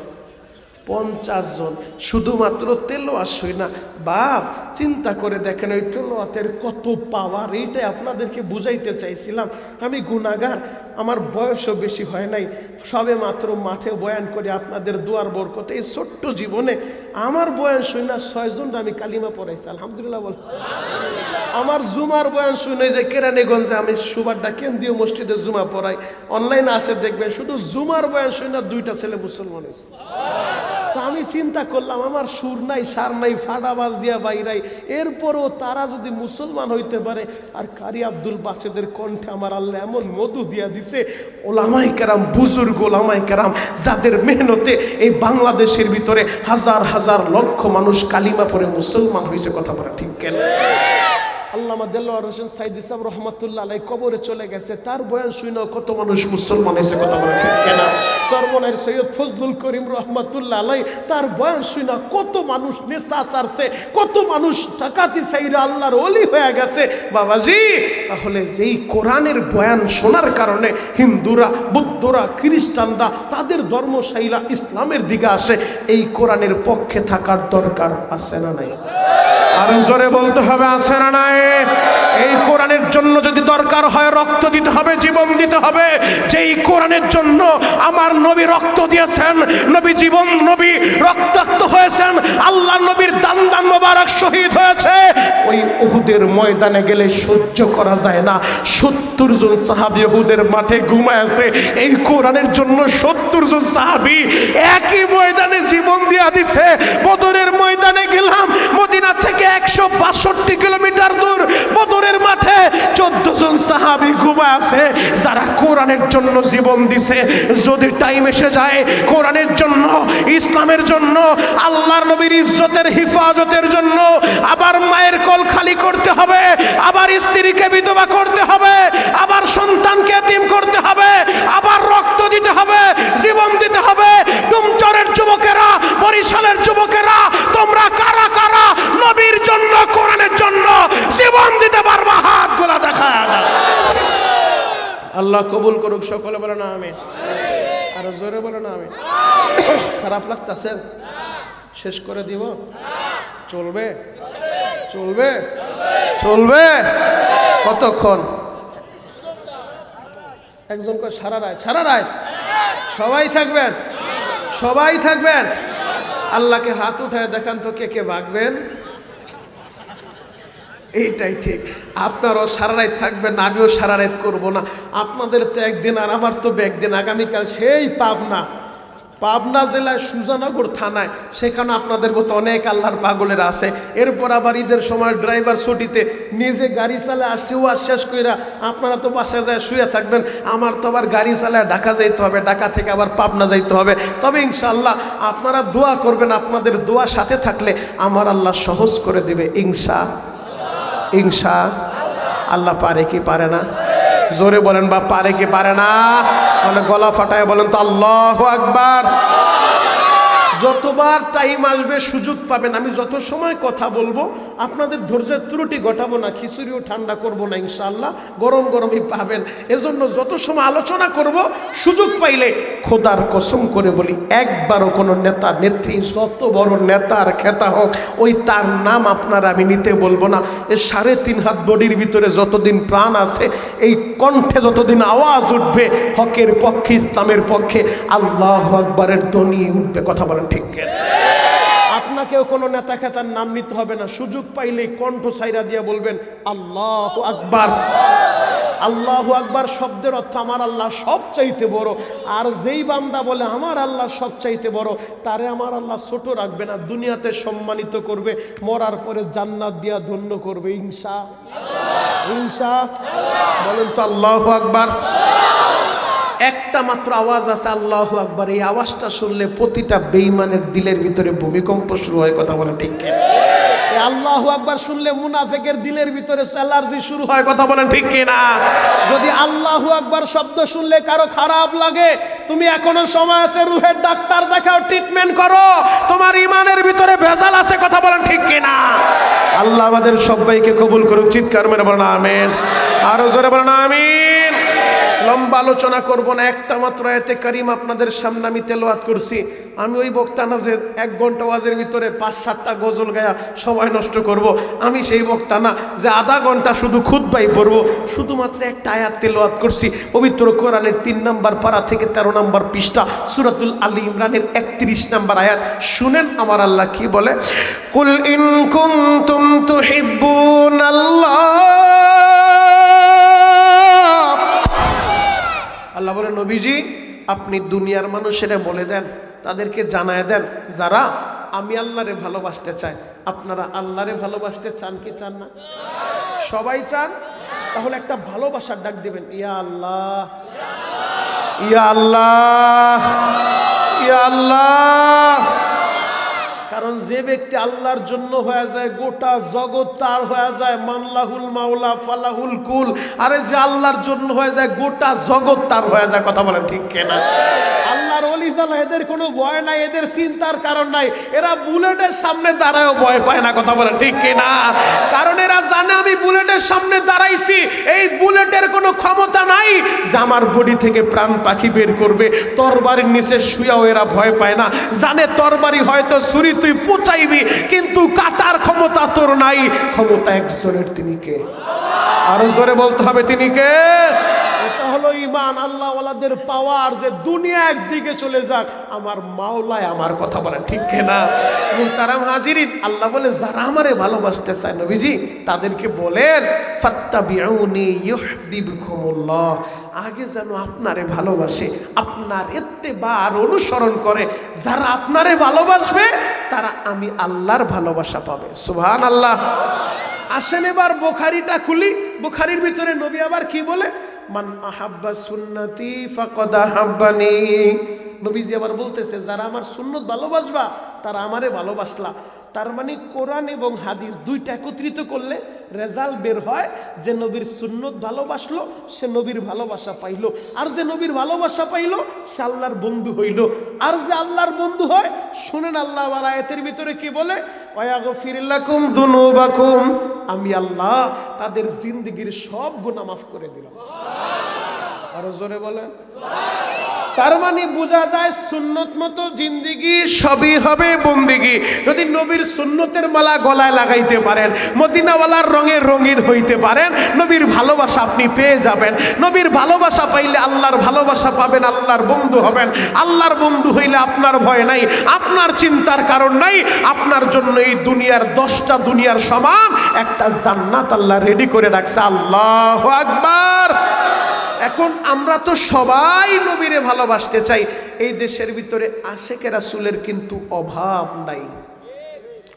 50 জন, শুধুমাত্র তেলাওয়াত শুই না। বাপ চিন্তা করে দেখেন ওই তেলাওয়াতের কত পাওয়ার, এইটাই আপনাদেরকে বুঝাইতে চাইছিলাম। আমি গুনাহগার, আমার বয়সও বেশি হয় নাই, সবে মাত্র মাঠে বয়ান করে আপনাদের দুয়ার বরকতে এই ছোট্ট জীবনে আমার বয়ান শুই না 6 জনটা আমি কালিমা পড়াইছি। আলহামদুলিল্লাহ বল। আমার জুমার বয়ান শুনে যে কেরানীগঞ্জে আমি সুবারডা কেন্দ্রীয় মসজিদে জুমা পড়াই, অনলাইনে আছে দেখবেন, শুধু জুমার বয়ান শুনে 2টা ছেলে মুসলমান হয়েছে। তো আমি চিন্তা করলাম আমার সুর নাই, সার নাই, ফাডাবাজ দিয়া বাইরাই, এরপরও তারা যদি মুসলমান হইতে পারে, আর কারি আব্দুল বাসেদের কণ্ঠে আমার আল্লাহ এমন মধু দিয়া দিছে, ওলামায়ে কেরাম, বুজুর্গ ওলামায়ে কেরাম যাদের মেহনতে এই বাংলাদেশের ভিতরে হাজার হাজার লক্ষ মানুষ কালিমা পড়ে মুসলমান হয়েছে। কথা বলা ঠিক কেন? আল্লামা দেলোয়ার হোসেন সাইদি সাহেব রহমাতুল্লাহ আলাইহি কবরে চলে গেছে, তার বয়ান শুনে কত মানুষ মুসলমান হয়েছে। কথা বলা ঠিক কেন? চরমনের সৈয়দ ফজলুল করিম রহমাতুল্লাহ আলাইহি তার বয়ান শুনে কত মানুষ নেশা ছাড়ছে, কত মানুষ ডাকাতি ছাইরা আল্লাহর ওলি হয়ে গেছে। বাবাজি, তাহলে যেই কোরআনের বয়ান শোনার কারণে হিন্দুরা, বৌদ্ধরা, খ্রিস্টানরা তাদের ধর্মশাইলা ইসলামের দিকে আসে, এই কোরআনের পক্ষে থাকার দরকার আছে না নাই? আরো জোরে বলতে হবে, আছে না নাই? এই কোরআনের জন্য যদি দরকার হয় রক্ত দিতে হবে, জীবন দিতে হবে। যেই কোরআনের জন্য আমার নবী রক্ত দিয়েছেন, নবী জীবন, নবী রক্তাক্ত হয়েছেন, আল্লাহ নবীর দান দান মোবারক শহীদ হয়েছে, ওই উহুদের ময়দানে গেলে সহ্য করা যায় না। 70 জন সাহাবী উহুদের মাঠে ঘুমায়। এই কোরআনের জন্য 70 জন সাহাবী একই ময়দানে জীবন দিয়া দিছে। বদরের ময়দানে গেলাম, মদিনা থেকে 162 কিলোমিটার দূর বদরের মাঠে 14 জন সাহাবী ঘুমায় আছে যারা কোরআনের জন্য জীবন দিছে। যদি টাইম এসে যায় কোরআনের জন্য, ইসলামের জন্য, আল্লাহর নবীর ইজ্জতের হিফাজতের জন্য, আবার মায়ের কোল খালি করতে হবে, আবার স্ত্রীকে বিধবা করতে হবে, আবার সন্তানকে এতিম করতে হবে, আবার রক্ত দিতে হবে, জীবন দিতে হবে। ডুমচরের যুবকেরা, বরিশালের যুবকেরা, তোমরা কারা কারা নবীর জন্য, কোরআনের জন্য জীবন দিতে পারবা? হাত গোলা দেখা। আল্লাহ কবুল করুক। সকলে বলে না আমিন। আর জোরে বলে না আমিন। খারাপ লাগতেছে? শেষ করে দিব? চলবে? চলবে? চলবে? কতক্ষণ? একজন কয় সারা রাত। সারা রাত সবাই থাকবেন? সবাই থাকবেন? আল্লাহকে হাত উঠায় দেখান তো কে কে ভাগবেন। এইটাই ঠিক। আপনারাও সারা রাত থাকবেন, আমিও সারা রাত করবো না। আপনাদের তো একদিন আর আমার তো একদিন, আগামীকাল সেই পাবনা। পাবনা জেলায় সুজানগর থানায়, সেখানে আপনাদের মতো অনেক আল্লাহর পাগলেরা আছে। এরপর আবার ঈদের সময় ড্রাইভার ছুটিতে নিজে গাড়ি চালায় আসছে, ও শেষ কইরা আপনারা তো বাসায় যায় শুয়ে থাকবেন, আমার তো আবার গাড়ি চালায় ঢাকা যাইতে হবে, ঢাকা থেকে আবার পাবনা যাইতে হবে। তবে ইনশাআল্লাহ আপনারা দোয়া করবেন, আপনাদের দোয়া সাথে থাকলে আমার আল্লাহ সহজ করে দেবে ইনশা আল্লাহ। পারে কি পারে না? জোরে বলেন বা পারে কি পারে না? মানে গলা ফাটায় বলেন তো আল্লাহু আকবার। যতবার টাইম আসবে সুযোগ পাবেন, আমি যত সময় কথা বলবো আপনাদের ধৈর্যের ত্রুটি ঘটাবো না, খিচুড়িও ঠান্ডা করব না, ইনশাআল্লাহ গরম গরমই পাবেন। এজন্য যত সময় আলোচনা করব সুযোগ পাইলে খোদার কসম করে বলি, একবারও কোনো নেতা নেত্রী যত বড় নেতার খেতা হোক ওই তার নাম আপনারা আমি নিতে বলবো না। এ 3.5 হাত বডির ভিতরে যতদিন প্রাণ আছে, এই কণ্ঠে যতদিন আওয়াজ উঠবে হকের পক্ষে, ইসলামের পক্ষে, আল্লাহু আকবারের ধ্বনি উঠবে। কথা বলেন ঠিক কেন? আপনাকেও কোনো নেতা খেতার নাম নিতে হবে না, সুযোগ পাইলেই কণ্ঠ সাইরা দিয়া বলবেন আল্লাহু আকবার। আল্লাহু আকবার শব্দের অর্থ আমার আল্লাহ সবচাইতে বড়। আর যেই বান্দা বলে আমার আল্লাহ সবচাইতে বড়, তারে আমার আল্লাহ ছোট রাখবে না, দুনিয়াতে সম্মানিত করবে, মরার পরে জান্নাত দিয়া ধন্য করবে ইনশাআল্লাহ। বলেন তো আল্লাহু আকবার। একটা মাত্র আওয়াজ আছে আল্লাহু আকবার, এই আওয়াজটা শুনলে প্রতিটা বেঈমানের দিলের ভিতরে ভূমিকম্প শুরু হয়। কথা বলেন ঠিক কিনা? এই আল্লাহু আকবার শুনলে মুনাফিকের দিলের ভিতরে অ্যালার্জি শুরু হয়। কথা বলেন ঠিক কিনা? যদি আল্লাহু আকবার শব্দ শুনলে কারো খারাপ লাগে, তুমি এখনো সময় আছে, রুহের ডাক্তার দেখাও, ট্রিটমেন্ট করো, তোমার ইমানের ভিতরে ভেজাল আছে। কথা বলেন ঠিক কিনা? আল্লাহ আমাদের সবাইকে কবুল করুক। চিৎকার মেরে বলেন আমিন। আরো জোরে বলেন আমিন। লম্বা আলোচনা করব না, একটা মাত্র আয়াতে কারিম আপনাদের সামনে আমি তেলাওয়াত করছি। আমি ওই বক্তা না যে 1 ঘন্টা ওয়াজের ভিতরে 5-7টা গজল গায়া সময় নষ্ট করব। আমি সেই বক্তা না যে আধা ঘন্টা শুধু খুতবাই পড়ব। শুধুমাত্র একটা আয়াত তেলাওয়াত করছি, পবিত্র কোরআনের 3 নম্বর পারা থেকে 13 নম্বর পৃষ্ঠা, সূরাতুল আলী ইমরানের 31 নম্বর আয়াত। শুনেন আমার আল্লাহ কি বলে, কুল ইন কুনতুম তুহিব্বুনাল্লাহ। আল্লাহ বলে নবীজি আপনি দুনিয়ার মানুষেরা বলে দেন, তাদেরকে জানায় দেন, যারা আমি আল্লাহরে ভালোবাসতে চাই। আপনারা আল্লাহরে ভালোবাসতে চান কি চান না? সবাই চান। তাহলে একটা ভালোবাসার ডাক দিবেন, ইয়া আল্লাহ, ইয়া আল্লাহ, ইয়া আল্লাহ। কারণ যে ব্যক্তি আল্লাহর জন্য হয়ে যায়, গোটা জগৎ তার হয়ে যায়। মানলাহুল মাওলা ফালাহুল কুল। আরে যে আল্লাহর জন্য হয়ে যায়, গোটা জগৎ তার হয়ে যায়। কথা বলেন ঠিক কিনা? আল্লাহর ওলি জালা, এদের কোনো ভয় নাই, এদের চিন্তার কারণ নাই। এরা বুলেটের সামনে দাঁড়ায়ও ভয় পায় না। কথা বলেন ঠিক কিনা? কারণ এরা জানে আমি বুলেটের সামনে দাঁড়াইছি, এই বুলেটের কোনো ক্ষমতা নাই যে আমার বডি থেকে প্রাণ পাখি বের করবে। তরবারির নিচে শুয়াও এরা ভয় পায় না, জানে তরবারি হয়তো ছুরি তুই পচাইবি, কিন্তু কাটার ক্ষমতা তোর নাই। ক্ষমতা একজনের, তিনি কে? আরো জোরে বলতে হবে, তিনি কে? এটা হলো ঈমান, আল্লাহ ওয়ালাদের পাওয়ার, যে দুনিয়া একদিকে চলে যাক, আমার মাওলায় আমার। কথা বলেন ঠিক কিনা? মুহতারাম হাজিরিন, আল্লাহ বলে যারা আমারে ভালোবাসতে চায় নবীজি তাদেরকে বলেন ফাত্তাবিউনি ইউহিব্বুকুমুল্লাহ। আগে যেন আপনারে ভালোবাসে, আপনার ইত্তেবার অনুসরণ করে। যারা আপনারে ভালোবাসবে তারা আমি আল্লাহর ভালোবাসা পাবে। সুবহানাল্লাহ। আসেন এবার বুখারীটা খুলি। বুখারীর ভিতরে নবী আবার কি বলে, মান আহাব্বা সুন্নতি ফাকাদ আহাব্বানি। নবীজি আবার বলতেছে যারা আমার সুন্নত ভালোবাসবা তারা আমারে ভালোবাসলা। তার মানে কোরআন এবং হাদিস দুইটা একত্রিত করলে রেজাল্ট বের হয় যে নবীর সুন্নত ভালোবাসলো, সে নবীর ভালোবাসা পাইলো। আর যে নবীর ভালোবাসা পাইলো সে আল্লাহর বন্ধু হইল। আর যে আল্লাহর বন্ধু হয়, শুনেন আল্লাহ আবার আয়াতের ভিতরে কি বলে, ওয়াগফির লাকুম যুনুবাকুম। আমি আল্লাহ তাদের জিন্দেগীর সব গুনাহ মাফ করে দিলাম। আরো জোরে বলেন। তার মানে বোঝা যায় সুন্নত মতো জিন্দেগি সবই হবে বন্দেগি। যদি নবীর সুন্নতের মালা গলায় লাগাইতে পারেন, মদিনাওয়ালার রঙে রঙিন হইতে পারেন, নবীর ভালোবাসা আপনি পেয়ে যাবেন। নবীর ভালোবাসা পাইলে আল্লাহর ভালোবাসা পাবেন, আল্লাহর বন্ধু হবেন। আল্লাহর বন্ধু হইলে আপনার ভয় নাই, আপনার চিন্তার কারণ নাই। আপনার জন্য এই দুনিয়ার 10টা দুনিয়ার সমান একটা জান্নাত আল্লাহ রেডি করে রাখছে। আল্লাহু আকবার। এখন আমরা তো সবাই নবীরে ভালোবাসতে চাই, এই দেশের ভিতরে আশেকে রাসূলের কিন্তু অভাব নাই।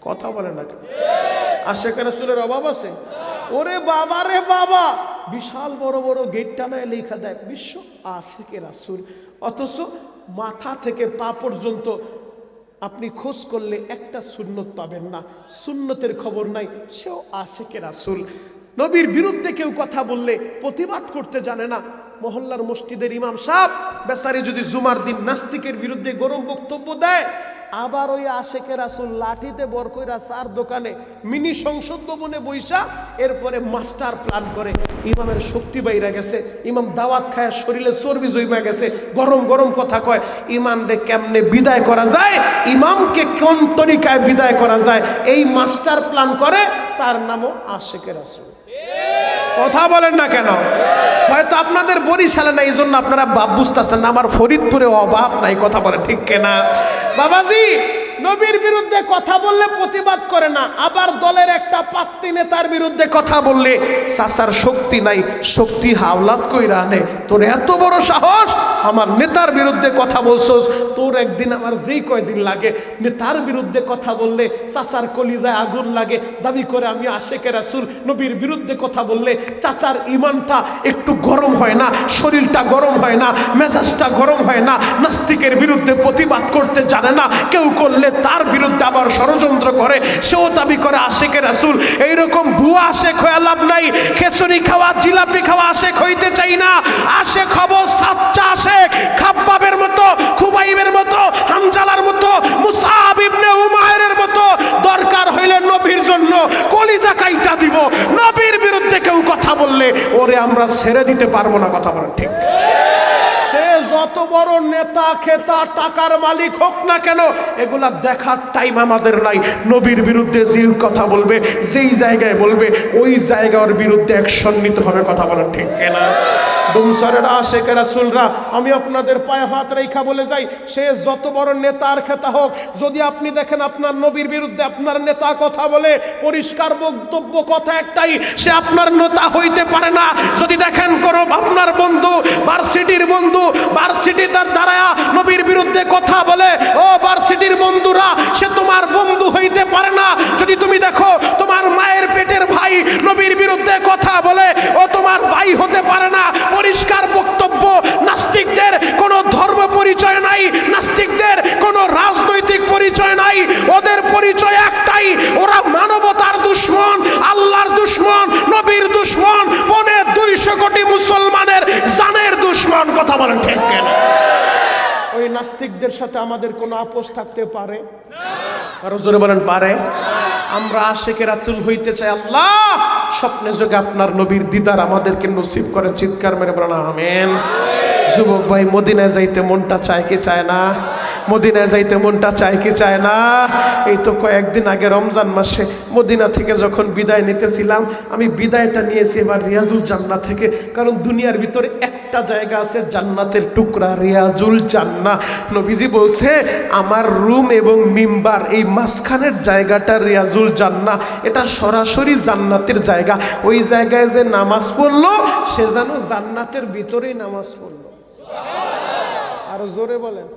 কথা বলে না কেন? আশেকে রাসূলের অভাব আছে? ওরে বাবা রে বাবা, বিশাল বড় বড় গেট টানায় লেখা দেয় বিশ্ব আশেকে রাসূল, অথচ মাথা থেকে পা পর্যন্ত আপনি খোঁজ করলে একটা সুন্নত পাবেন না, সুন্নতের খবর নাই, সেও আশেকে রাসূল। নবীর বিরুদ্ধে কেউ কথা বললে প্রতিবাদ করতে জানে না। মহল্লার মসজিদের ইমাম সাহেব বেচারি যদি জুমার দিন নাস্তিকের বিরুদ্ধে গরম বক্তব্য দেয়, আবার ওই আশেকে রাসূল লাঠিতে বর কইরা চার দোকানে মিনি সংসদ ভবনে বইসা এরপরে মাস্টার প্ল্যান করে। ইমামের শক্তি বাইরা গেছে, ইমাম দাওয়াত খায়, শরীরে চর্বি জমা গেছে, গরম গরম কথা কয়। ইমামরে কেমনে বিদায় করা যায়, ইমামকে কোন তরিকায় বিদায় করা যায়, এই মাস্টার প্ল্যান করে, তার নামও আশেকে রাসূল। কথা বলেন না কেন? হয়তো আপনাদের বরিশালে না, এই জন্য আপনারা ভাব বুঝতেছেন না, আমার ফরিদপুরে অভাব নাই। কথা বলেন ঠিক কিনা? বাবাজি, নবীর বিরুদ্ধে কথা বললে প্রতিবাদ করে না, আবার দলের একটা পাত্তি নেতার বিরুদ্ধে কথা বললে চাচার শক্তি নাই, শক্তি হাওলাত কইরা আনে। তোর এত বড় সাহস, আমার নেতার বিরুদ্ধে কথা বলছস, তোর একদিন আমার যেই কয়দিন লাগে। নেতার বিরুদ্ধে কথা বললে চাচার কলিজায় আগুন লাগে, দাবি করে আমি আশেকে রাসূল। নবীর বিরুদ্ধে কথা বললে চাচার ইমানটা একটু গরম হয় না, শরীরটা গরম হয় না, মেজাজটা গরম হয় না। নাস্তিকের বিরুদ্ধে প্রতিবাদ করতে জানে না, কেউ করলে তার বিরুদ্ধে আবার ষড়যন্ত্র করে, সেও দাবি করে আশেকে রাসূল। এইরকম ভুয়া আশেক হয়ে লাভ নাই। খেচুড়ি খাওয়া, জিলাপি খাওয়া আশেক হইতে চাই না। আশেক হব সাচ্চা আশেক, খাব্বাবের মতো, খুবাইবের মতো, হামজালার মতো, মুসআব ইবনে উমাইরের মতো। দরকার হইলে নবীর জন্য কলিজা কাইটা দিব। নবীর বিরুদ্ধে কেউ কথা বললে ওরে আমরা ছেড়ে দিতে পারবো না। কথা বলেন ঠিক? সে যত বড় নেতা খেতা টাকার মালিক হোক না কেন, এগুলা দেখার টাইম আমাদের নাই। নবীর বিরুদ্ধে যে কথা বলবে, যেই জায়গায় বলবে, ওই জায়গার বিরুদ্ধে অ্যাকশন নিতে হবে। কথা বলেন ঠিক কিনা? ডুমসারেরা আশেকে রাসূলরা, আমি আপনাদের পায়ে হাত রেখা বলে যাই, সে যত বড় নেতার খেতা হোক, যদি আপনি দেখেন আপনার নবীর বিরুদ্ধে আপনার নেতা কথা বলে, পরিষ্কার বক্তব্য কথা একটাই, সে আপনার নেতা হইতে পারে না। যদি দেখেন করো আপনার বন্ধু, ভার্সিটির বন্ধু, ভার্সিটি তার দাঁড়ায়া নবীর বিরুদ্ধে কথা বলে, ও ভার্সিটির বন্ধুরা, সে তোমার বন্ধু হইতে পারে না। যদি তুমি দেখো তোমার মায়ের পেটের ভাই নবীর বিরুদ্ধে কথা বলে, ও তোমার ভাই হতে পারে না। পরিষ্কার বক্তব্য। নাস্তিকদের কোনো ধর্ম পরিচয় নাই, নাস্তিকদের কোনো রাজনৈতিক পরিচয় নাই, ওদের পরিচয় একটাই, ওরা মানবতার দুশমন, আল্লাহর দুশমন, নবীর দুশমন, 250 কোটি মুসলমানের জানের দুশমন। কথা বলেন ঠিক কিনা? ওই নাস্তিকদের সাথে আমাদের কোনো আপোষ থাকতে পারে? আরো জোরে বলেন পারে? আমরা আশেকে রাসূল হইতে চাই। আল্লাহ স্বপ্নে যোগে আপনার নবীর দিদার আমাদেরকে নসিব করেন। চিৎকার মেরে বলেন আমিন। যুবক ভাই, মদিনায় যাইতে মনটা চায় কি চায় না? মদিনায় যাইতে মনটা চায় কি চায় না? এই তো কয়েকদিন আগে রমজান মাসে মদিনা থেকে যখন বিদায় নিতেছিলাম, আমি বিদায়টা নিয়েছি এবার রিয়াজুল জান্নাহ থেকে। কারণ দুনিয়ার ভিতরে একটা জায়গা আছে জান্নাতের টুকরা, রিয়াজুল জান্নাহ। নবীজি বলছে আমার রুম এবং মিম্বার এই মাঝখানের জায়গাটা রিয়াজুল জান্নাহ, এটা সরাসরি জান্নাতের জায়গা। ওই জায়গায় যে নামাজ পড়লো সে যেন জান্নাতের ভিতরেই নামাজ পড়লো। আরো জোরে বলেন।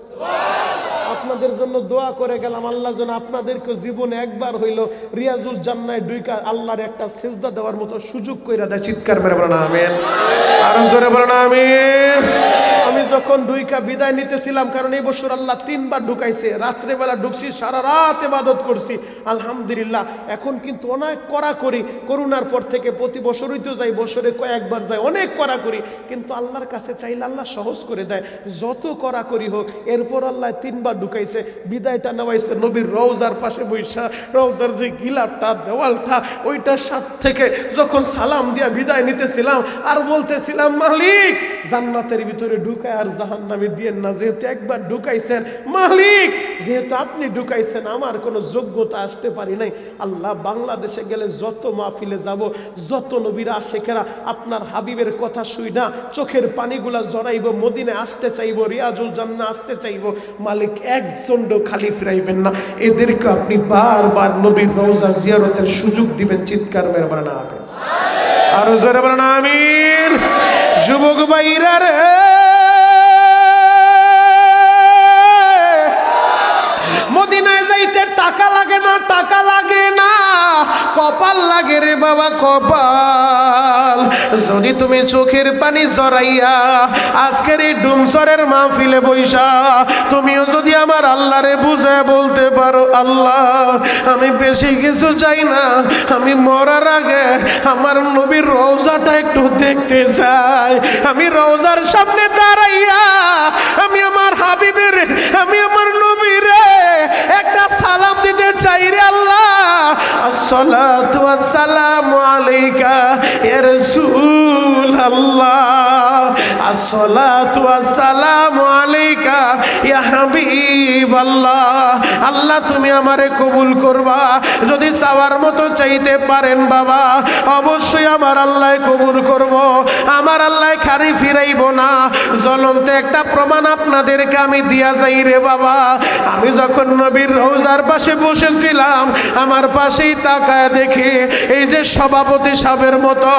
আপনাদের জন্য দোয়া করে গেলাম, আল্লাহ যেন আপনাদেরকে জীবনে একবার হইল রিয়াজুল জান্নায় দুইকা আল্লাহর একটা সিজদা দেওয়ার মতো সুযোগ কইরা দেয়। চিৎকার মেরে বলেন আমিন। আরো জোরে বলেন আমিন। আমি যখন দুইকা বিদায় নিতেছিলাম, কারণ এই বছর আল্লাহ 3 বার ঢুকাইছে, রাত্রেবেলা ঢুকছি, সারা রাত ইবাদত করছি আলহামদুলিল্লাহ। এখন কিন্তু অনেক কড়াকড়ি, করোনার পর থেকে প্রতি বছরই তো যাই, বছরে কয়েকবার যাই, অনেক কড়াকড়ি, কিন্তু আল্লাহর কাছে চাইলে আল্লাহ সহজ করে দেয়। যত কড়াকড়ি হোক, এরপর আল্লাহ 3 বার ঢুকাইছে, বিদায়টা নেওয়াইছে নবীর রওজার পাশে বৈশা। রওজার যে গিলাপটা, দেওয়ালটা, ওইটার সাথ থেকে যখন সালাম দিয়া বিদায় নিতেছিলাম আর বলতেছিলাম, মালিক জান্নাতের ভিতরে ঢুকায় আর জাহান্নামে দিয়েন না, যেহেতু একবার ঢুকাইছেন মালিক, যেহেতু আপনি ঢুকাইছেন, আমার কোনো যোগ্যতা আসতে পারি নাই। আল্লাহ বাংলাদেশে গেলে যত মাহফিলে যাব, যত নবীরা আশেকেরা আপনার হাবিবের কথা শুই না, চোখের পানিগুলা জড়াইব, মদিনায় আসতে চাইব, রিয়াজুল জান্নাহ আসতে চাইব, মালিক একজনও খালি ফিরাইবেন না। এদেরকে আপনি বারবার নবীর রওজা জিয়ারতের সুযোগ দিবেন। চিৎকার মেরে বলেন আমিন। আরো জোরে বলেন আমিন। যুবক ভাইরা রে, মদিনায় যাইতে টাকা লাগে না, টাকা লাগে না, কপাল লাগে রে বাবা, কপাল। যদি তুমি চোখের পানি জড়াইয়া আজকের এই ডুমসরের মাহফিলে বইসা তুমিও যদি আমার আল্লাহরে বুঝায় বলতে পারো, আল্লাহ আমি বেশি কিছু চাই না, আমি মরার আগে আমার নবীর রওজাটা একটু দেখতে চাই, আমি রওজার সামনে দাঁড়াইয়া আমি আমার হাবিবের, আমি আমার নবীরে একটা সালাম দিতে চাই রে আল্লাহ। আসসালাতু ওয়াসসালামু আলাইকা ইয়া রাসূলুল্লাহ, আসসালাতু ওয়াসসালামু আলাইকা ইয়া হাবিবাল্লাহ। আল্লাহ তুমি আমারে কবুল করবা, যদি চাওয়ার মতো চাইতে পারেন বাবা অবশ্যই আমার আল্লাহ কবুল করব, আমার আল্লাহ খারি ফিরাইব না। জ্বলন্ত একটা প্রমাণ আপনাদেরকে আমি দিয়া যাই রে বাবা। আমি যখন নবীর রওজার পাশে বসেছিলাম, আমার পাশেই তাকায় দেখি এই যে সভাপতি সাহেবের মতো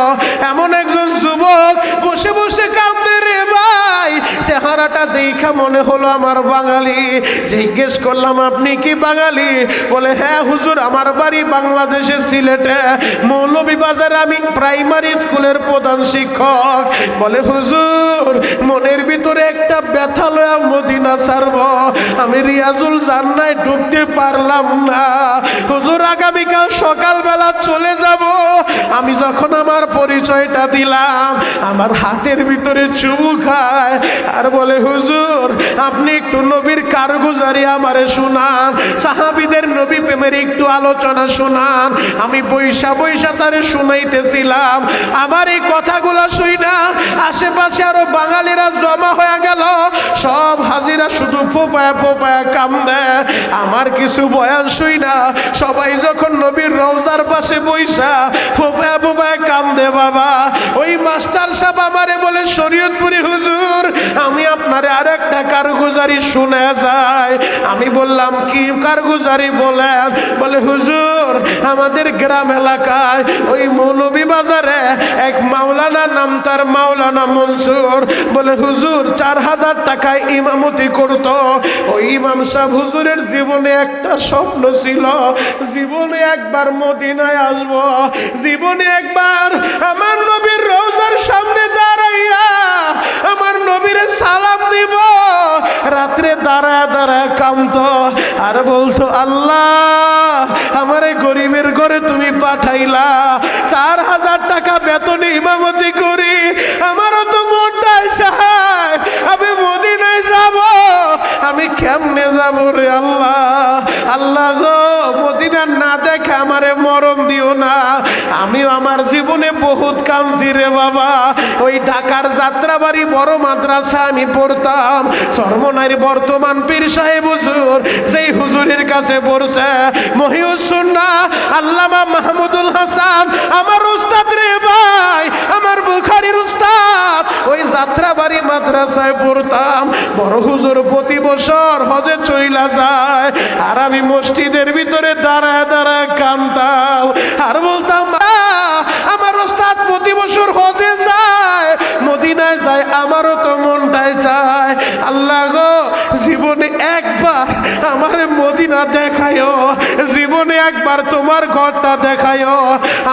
এমন একজন যুবক বসে বসে কাঁদে রে ভাই। চেহারাটা দেখা মনে হলো আমার বাঙালি। জিজ্ঞেস করলাম আপনি কি বাঙালি? বলে হ্যাঁ হুজুর, আমার বাড়ি বাংলাদেশে সিলেটে, মৌলভীবাজারে আমি প্রাইমারি স্কুলের প্রধান শিক্ষক। বলে হুজুর মনের ভিতরে একটা ব্যথা লয়া মদিনা ছাড়ব, আমি রিয়াজুল জান্নায় ঢুকতে পারলাম না হুজুর, আগামীকাল সকালবেলা চলে যাব। আমি যখন আমার পরিচয়টা দিলাম, আমার হাতের ভিতরে চুমু খায় আর বলে হুজুর আপনি একটু নবীর কারগুজারি আমারে শুনান, সাহাবীদের নবী প্রেমের একটু আলোচনা শুনান। আমি বৈশা বৈশা তারে শুনাইতেছিলাম। আমার এই কথাগুলো শুই না আশেপাশে আরো বাঙালিরা জমা হয়ে গেল, সব হাজিরা শুধু ফোপায়া ফোপায়া কান্দে। আমার কিছু বয়ান শুই না সবাই যখন নবীর রওজার পাশে বৈশা ফোপায়া ফোপায়া কান্দে বাবা। ওই মাস্টার সাহেব আমারে বলে শরীয়তপুরি হুজুর আমি আপনারে আর একটা কারগুজারি শুনে যায়। আমি বললাম কি কারগুজারি বলেন? বলে হুজুর আমাদের গ্রাম এলাকায় ওই মৌলভীবাজারে এক মাওলানা, নাম তার মাওলানা মনসুর। বলে হুজুর 4000 টাকায় ইমামতি করত। ওই ইমাম সাহেব হুজুরের জীবনে একটা স্বপ্ন ছিল, জীবনে একবার মদিনায় আসব, জীবনে একবার আমার নবীর রওজার সামনে দাঁড়াইয়া আমার নবীরে সালাম দিব। রাত্রে দাঁড়ায় দাঁড়ায় কাঁদতো আর বলতো আল্লাহ আমারে গরিবের ঘরে তুমি পাঠাইলা, 4000 টাকা বেতনে ইমামতি করি, আমারও তো মনটাই চায় আমি মদিনায় যাব, আমি কেমনে যাব রে আল্লাহ। আল্লাহ গো মদিনা না দেখে আমারে মরণ দিও না। আমিও আমার জীবনে বহুত কাঁদছি রে বাবা। ওই ঢাকার যাত্রাবাড়ি বড় মাদ্রাসা আমি পড়তাম, চরমনাইর বর্তমান পীর সাহেব হুজুর যেই হুজুরের কাছে পড়ছে মহিউস সুন্নাহ আল্লামা মাহমুদুল হাসান আমার উস্তাদ রে ভাই, আমার বুখারীর উস্তাদ। ওই যাত্রাবাড়ি মাদ্রাসায় পড়তাম। বড় হুজুর প্রতি বছর হজে চইলা যায় আর আমি মসজিদের ভিতরে দাঁড়ায় দাঁড়ায় কাঁদতাম আর বলতাম আমার উস্তাদ প্রতি বছর হজে যায়, মদিনায় যায়, আমারও তো মনটাই চায়। আল্লাহ গো জীবনে একবার আমার মদিনা দেখায়ও, জীবনে একবার তোমার ঘরটা দেখায়ও।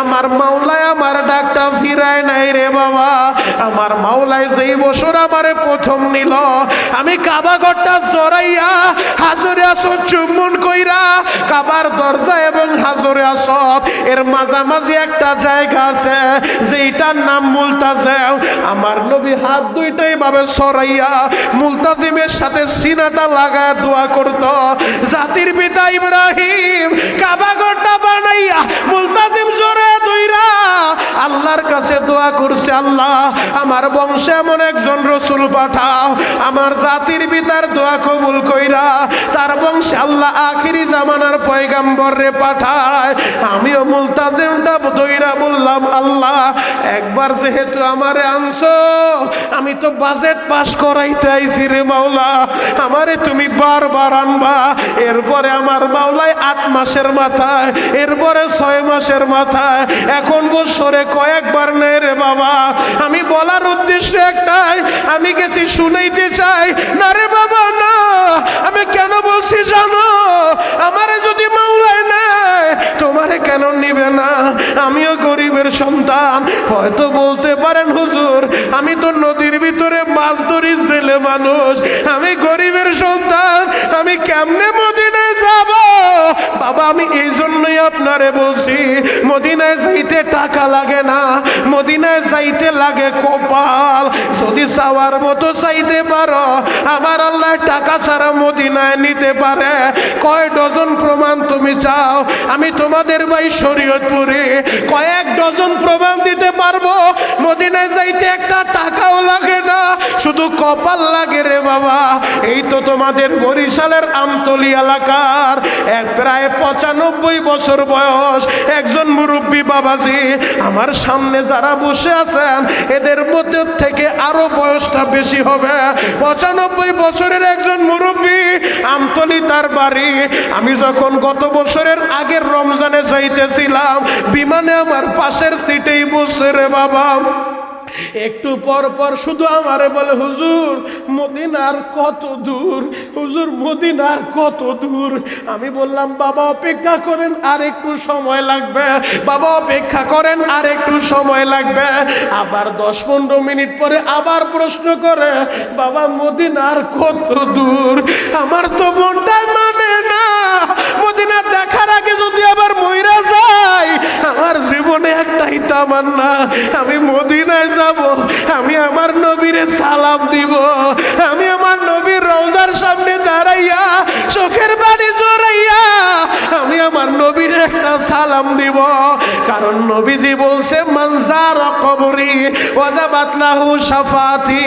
আমার মাওলায় আমার ডাকটা ফিরায় নাই রে বাবা। আমার মাওলায় যেই বছর আমারে প্রথম নিল, আমি কাবা ঘরটা জড়াইয়া হাজরে আসদ চুম্বন কইরা কাবার দরজা এবং হাজরে আসদ এর মাঝামাঝি একটা জায়গা আছে যেটার নাম মুলতাজিম। আমার নবী হাত দুইটাই ভাবে সরাইয়া মুলতাজিমের সাথে সিনাটা লাগায় দোয়া করত। জাতির পিতা ইব্রাহিম কাবা ঘরটা বানাইয়া মুলতাজিম জোরে দইরা আল্লাহর কাছে দোয়া করছে, আল্লাহ আমার বংশে এমন একজন রসুল পাঠাও আমার জাতির পিতার দোয়া কবুল কইরা তার বংশে আল্লাহ আখিরি জামানার পয়গাম্বর রে পাঠায়। আমিও মুলতাজিমটা দইরা বললাম আল্লাহ একবার যেহেতু আমারে আনছো, আমি তো বাজেট পাস করাইতে আইছি রে মাওলা, আমারে তুমি বারবার আনবা। এরপরে আমার মাওলায় 8 মাসের মাঝে মাথায়, এরপরে 6 মাসের মাথায়, এখন বছরে কয়েকবার নেই রে বাবা। আমি বলার উদ্দেশ্য একটাই, আমি গেছি শুনাইতে চাই না রে বাবা না। আমি কেন বলছি জানো? আমারে যদি মাওলায় নেয় তোমারে কেন নিবে না? আমিও গরিবের সন্তান। হয়তো বলতে পারেন হুজুর আমি তো নদীর ভিতরে মাছ ধরি ছেলে মানুষ, আমি গরিবের সন্তান, আমি কেমনে মদিনায় যাব? বাবা আমি এই জন্যই আপনারে বলছি মদিনায় যাইতে টাকা লাগে না, মদিনায় যাইতে লাগে কপাল। যদি চাওয়ার মতো চাইতে পারো আমার আল্লাহ টাকা ছাড়া মদিনায় নিতে পারে। কয় ডজন প্রমাণ তুমি চাও? আমি তোমাদের ভাই শরীয়তপুরে কয়েক ডজন প্রমাণ দিতে পারবো। মদিনায় যাইতে একটা টাকাও লাগে না, শুধু কপাল লাগে রে বাবা। এই তো তোমাদের বরিশালের আমতলী এলাকার প্রায় 95 বছর বয়স একজন মুরব্বী বাবাজি, আমার সামনে যারা বসে আছেন এদের মধ্যে থেকে আরো বয়সটা বেশি হবে। 95 বছরের একজন মুরব্বী, আমতলী তার বাড়ি। আমি যখন গত বছরের আগের রমজানে যাইতেছিলাম বিমানে আমার পাশের সিটেই বসে রে বাবা। একটু পর পর শুধু আমারে বলে হুজুর মদিনার কত দূর, হুজুর মদিনার কত দূর। আমি বললাম বাবা অপেক্ষা করেন আর একটু সময় লাগবে, বাবা অপেক্ষা করেন আর একটু সময় লাগবে। আবার 10-15 মিনিট পরে আবার প্রশ্ন করে বাবা মদিনার কত দূর। আমার তো মনটাই মানে না, মদিনা দেখার আগে যদি আবার মইরা যায়। আমার জীবনে একটাই তামান্না, আমি মদিনায় যাব, আমি আমার নবীরে সালাম দিব, আমি আমার নবীর রওজার সামনে দাঁড়াইয়া চোখের পানি জড়াইয়া আমি আমার নবীর একটা সালাম দিব। কারণ নবীজি বলছে মানজার কবরি ওয়াজাবাত লাহু শাফাতি,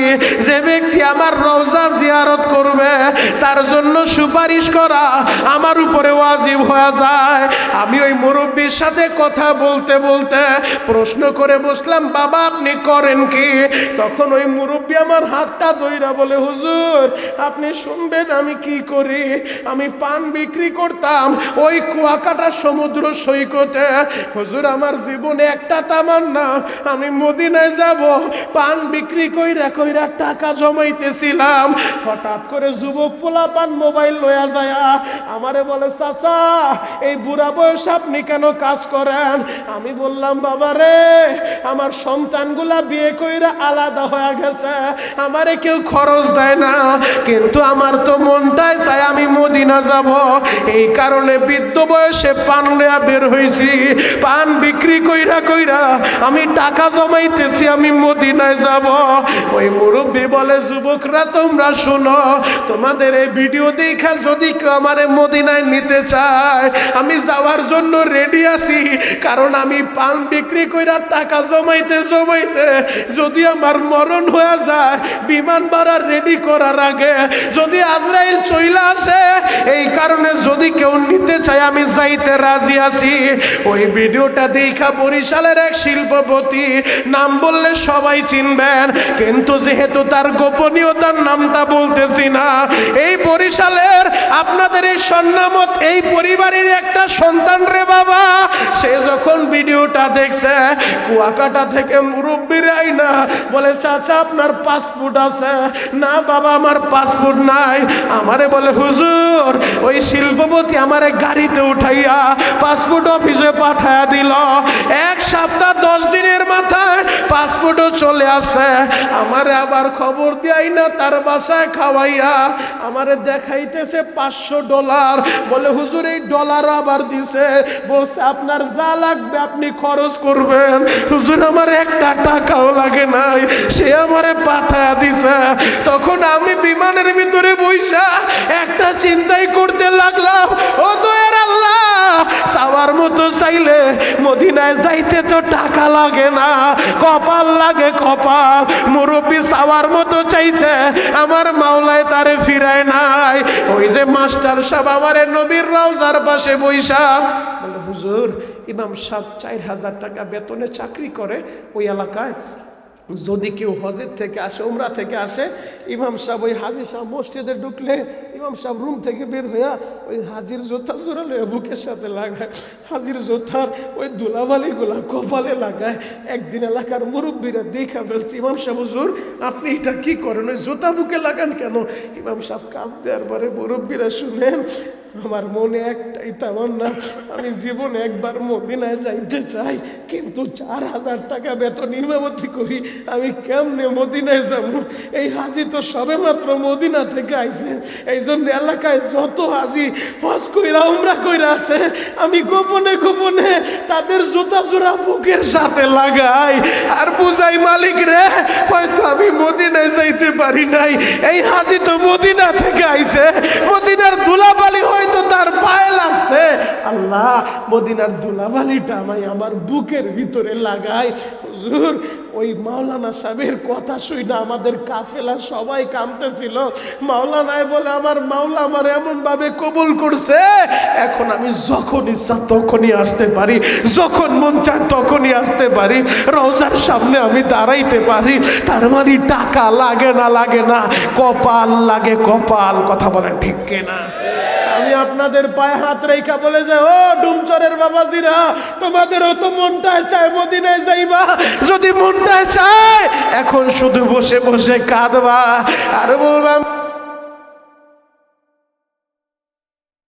যে ব্যক্তি আমার রওজা জিয়ারত করবে তার জন্য সুপারিশ করা আমার উপরে ওয়াজিব হয়ে যায়। আমি ওই মুরব্বীর সাথে কথা বলতে বলতে প্রশ্ন করে বসলাম বাবা আপনি করেন কি? তখন ওই মুরব্বী আমার হাতটা ধইরা বলে হুজুর আপনি শুনবেন আমি কি করি। আমি পান বিক্রি করতাম ওই কুয়াকাটা সমুদ্র সৈকতে। হুজুর আমার জীবনে একটা তামান্না, আমি মদিনায় যাব। পান বিক্রি কইরা কইরা টাকা জমাইতেছিলাম, হঠাৎ করে যুবক পোলাপান মোবাইল লয়া যায় আমারে বলে চাচা এই বুড়া বয়স আপনি কেন কাজ করেন? আমি বললাম বাবা রে আমার সন্তানগুলা বিয়ে কইরা আলাদা হয়ে গেছে, আমারে কেউ খরচ দেয় না, কিন্তু আমার তো মনটাই চায় আমি মদিনা যাব। এই কারণে বৃদ্ধ বয়সে পান লয়া বের হইছি, পান বিক্রি কইরা কইরা আমি টাকা জমাইতেছি, আমি মদিনায় যাব। ওই মুরব্বী বলে যুবকরা তোমরা শোনো, তোমাদের এই ভিডিও দেখা যদি কেউ আমারে মদিনায় নিতে চায় আমি যাওয়ার জন্য রেডি আছি। কারণ আমি পান বিক্রি কইরা টাকা জমাইতে জমাইতে যদি আমার মরণ হয়ে যায় বিমান ভাড়া রেডি করার আগে যদি আজরাইল চইলা আসে, এই কারণে যদি কেউ নিতে চায় আমি যাইতে রাজি আছি। ওই ভিডিওটা দেখা বরিশালের এক শিল্পপতি, নাম বললে সবাই চিনবেন কিন্তু যেহেতু তার গোপনীয়তার নামটা বলতেছি না, এই বরিশালের আপনাদের এই সন্নামত এই পরিবারের একটা সন্তান রে বাবা, সে যখন ভিডিওটা দেখছে কুয়াকাটা থেকে মুরব্বির আইনা বলে চাচা আপনার পাসপোর্ট আছে? না বাবা আমার পাসপোর্ট নাই। আমারে বলে হুজুর ওই শিল্পপতি আমারে গাড়িতে উঠাইয়া পাসপোর্ট অফিসে পাঠায়া দিল, 1 সপ্তাহ 10 দিনের মাথায় পাসপোর্টও চলে আসে। আমারে আবার খবর দেয় না তার বাসায় খাওয়াইয়া আমারে দেখাইতেছে $500, বলে হুজুর এই ডলার আবার দিছে, বলছে আপনার যা লাগবে আপনি খরচ করবেন। হুজুর আমার একটা টাকাও লাগে নাই, সে আমারে পাঠায়া দিছে। তখন আমি বিমানের ভিতরে বইসা একটা চিন্তাই করতে লাগলাম, ও দয়ার আল্লাহ চাওয়ার মতো চাইলে মদিনায় যাইতে তো টাকা লাগে না, কপাল লাগে কপাল। মুরব্বী চাওয়ার মতো চাইছে আমার মাওলায় তারে ফিরায় নাই। ওই যে মাস্টার সাহেব আমারে নবীর রওজার পাশে বইসা বলে হুজুর ইমাম সাহেব 4000 টাকা বেতনে চাকরি করে ওই এলাকায়, যদি কেউ হজের থেকে আসে, উমরা থেকে আসে, ইমাম সাহেব ওই হাজির সাহেব মসজিদে ঢুকলে ইমাম সাহেব রুম থেকে বের হইয়া ওই হাজির জোতা জোরালো বুকের সাথে লাগায়, হাজির জোতার ওই ধুলাবালিগুলা কপালে লাগায়। একদিন এলাকার মুরব্বীরা দেখা ফেলছে, ইমাম সাহেব হুজুর আপনি এটা কি করেন, ওই জোতা বুকে লাগান কেন? ইমাম সাহেব কাঁদ দেওয়ার পরে মুরব্বীরা শুনেন, আমার মনে একটাই তামান্না, আমি জীবনে একবার মদিনায় যাইতে চাই, কিন্তু 4,000 টাকা বেতন ইমামতি করি, আমি কেমনে মদিনায় যাব? এই হাজি তো সবে মাত্র মদিনা থেকে আইছে, এই জন্য এলাকায় যত হাজি হজ কইরা উমরা কইরা আছে, আমি গোপনে গোপনে তাদের জুতা জোড়া বুকের সাথে লাগাই আর বুঝাই, মালিক রে হয়তো আমি মদিনায় যাইতে পারি নাই, এই হাজি তো মদিনা থেকে আইছে, মদিনার ধুলাবালি হয়তো তার পায়ে লাগছে, আল্লাহ মদিনার ধুলাবালিটা আমি আমার বুকের ভিতরে লাগাই। হুজুর ওই মাওলানা সাহেবের কথা শুই না আমাদের কাফেলা সবাই কাঁদতেছিল। মাওলানায় বলে আমার মাওলা আমার এমন ভাবে কবুল করছে, এখন আমি যখন ইচ্ছা তখনই আসতে পারি, যখন মন চায় তখনই আসতে পারি, রওজার সামনে আমি দাঁড়াইতে পারি। তার মানে টাকা লাগে না, লাগে না, কপাল লাগে, কপাল। কথা বলেন ঠিক কিনা? আমি আপনাদের পায়ে হাত রেখা বলে যে, ও ডুমচরের বাবাজিরা, তোমাদেরও তো মনটায় চায় মদিনায় যাইবা, যদি মনটায় চায় এখন শুধু বসে বসে কাঁদবা আর বলবা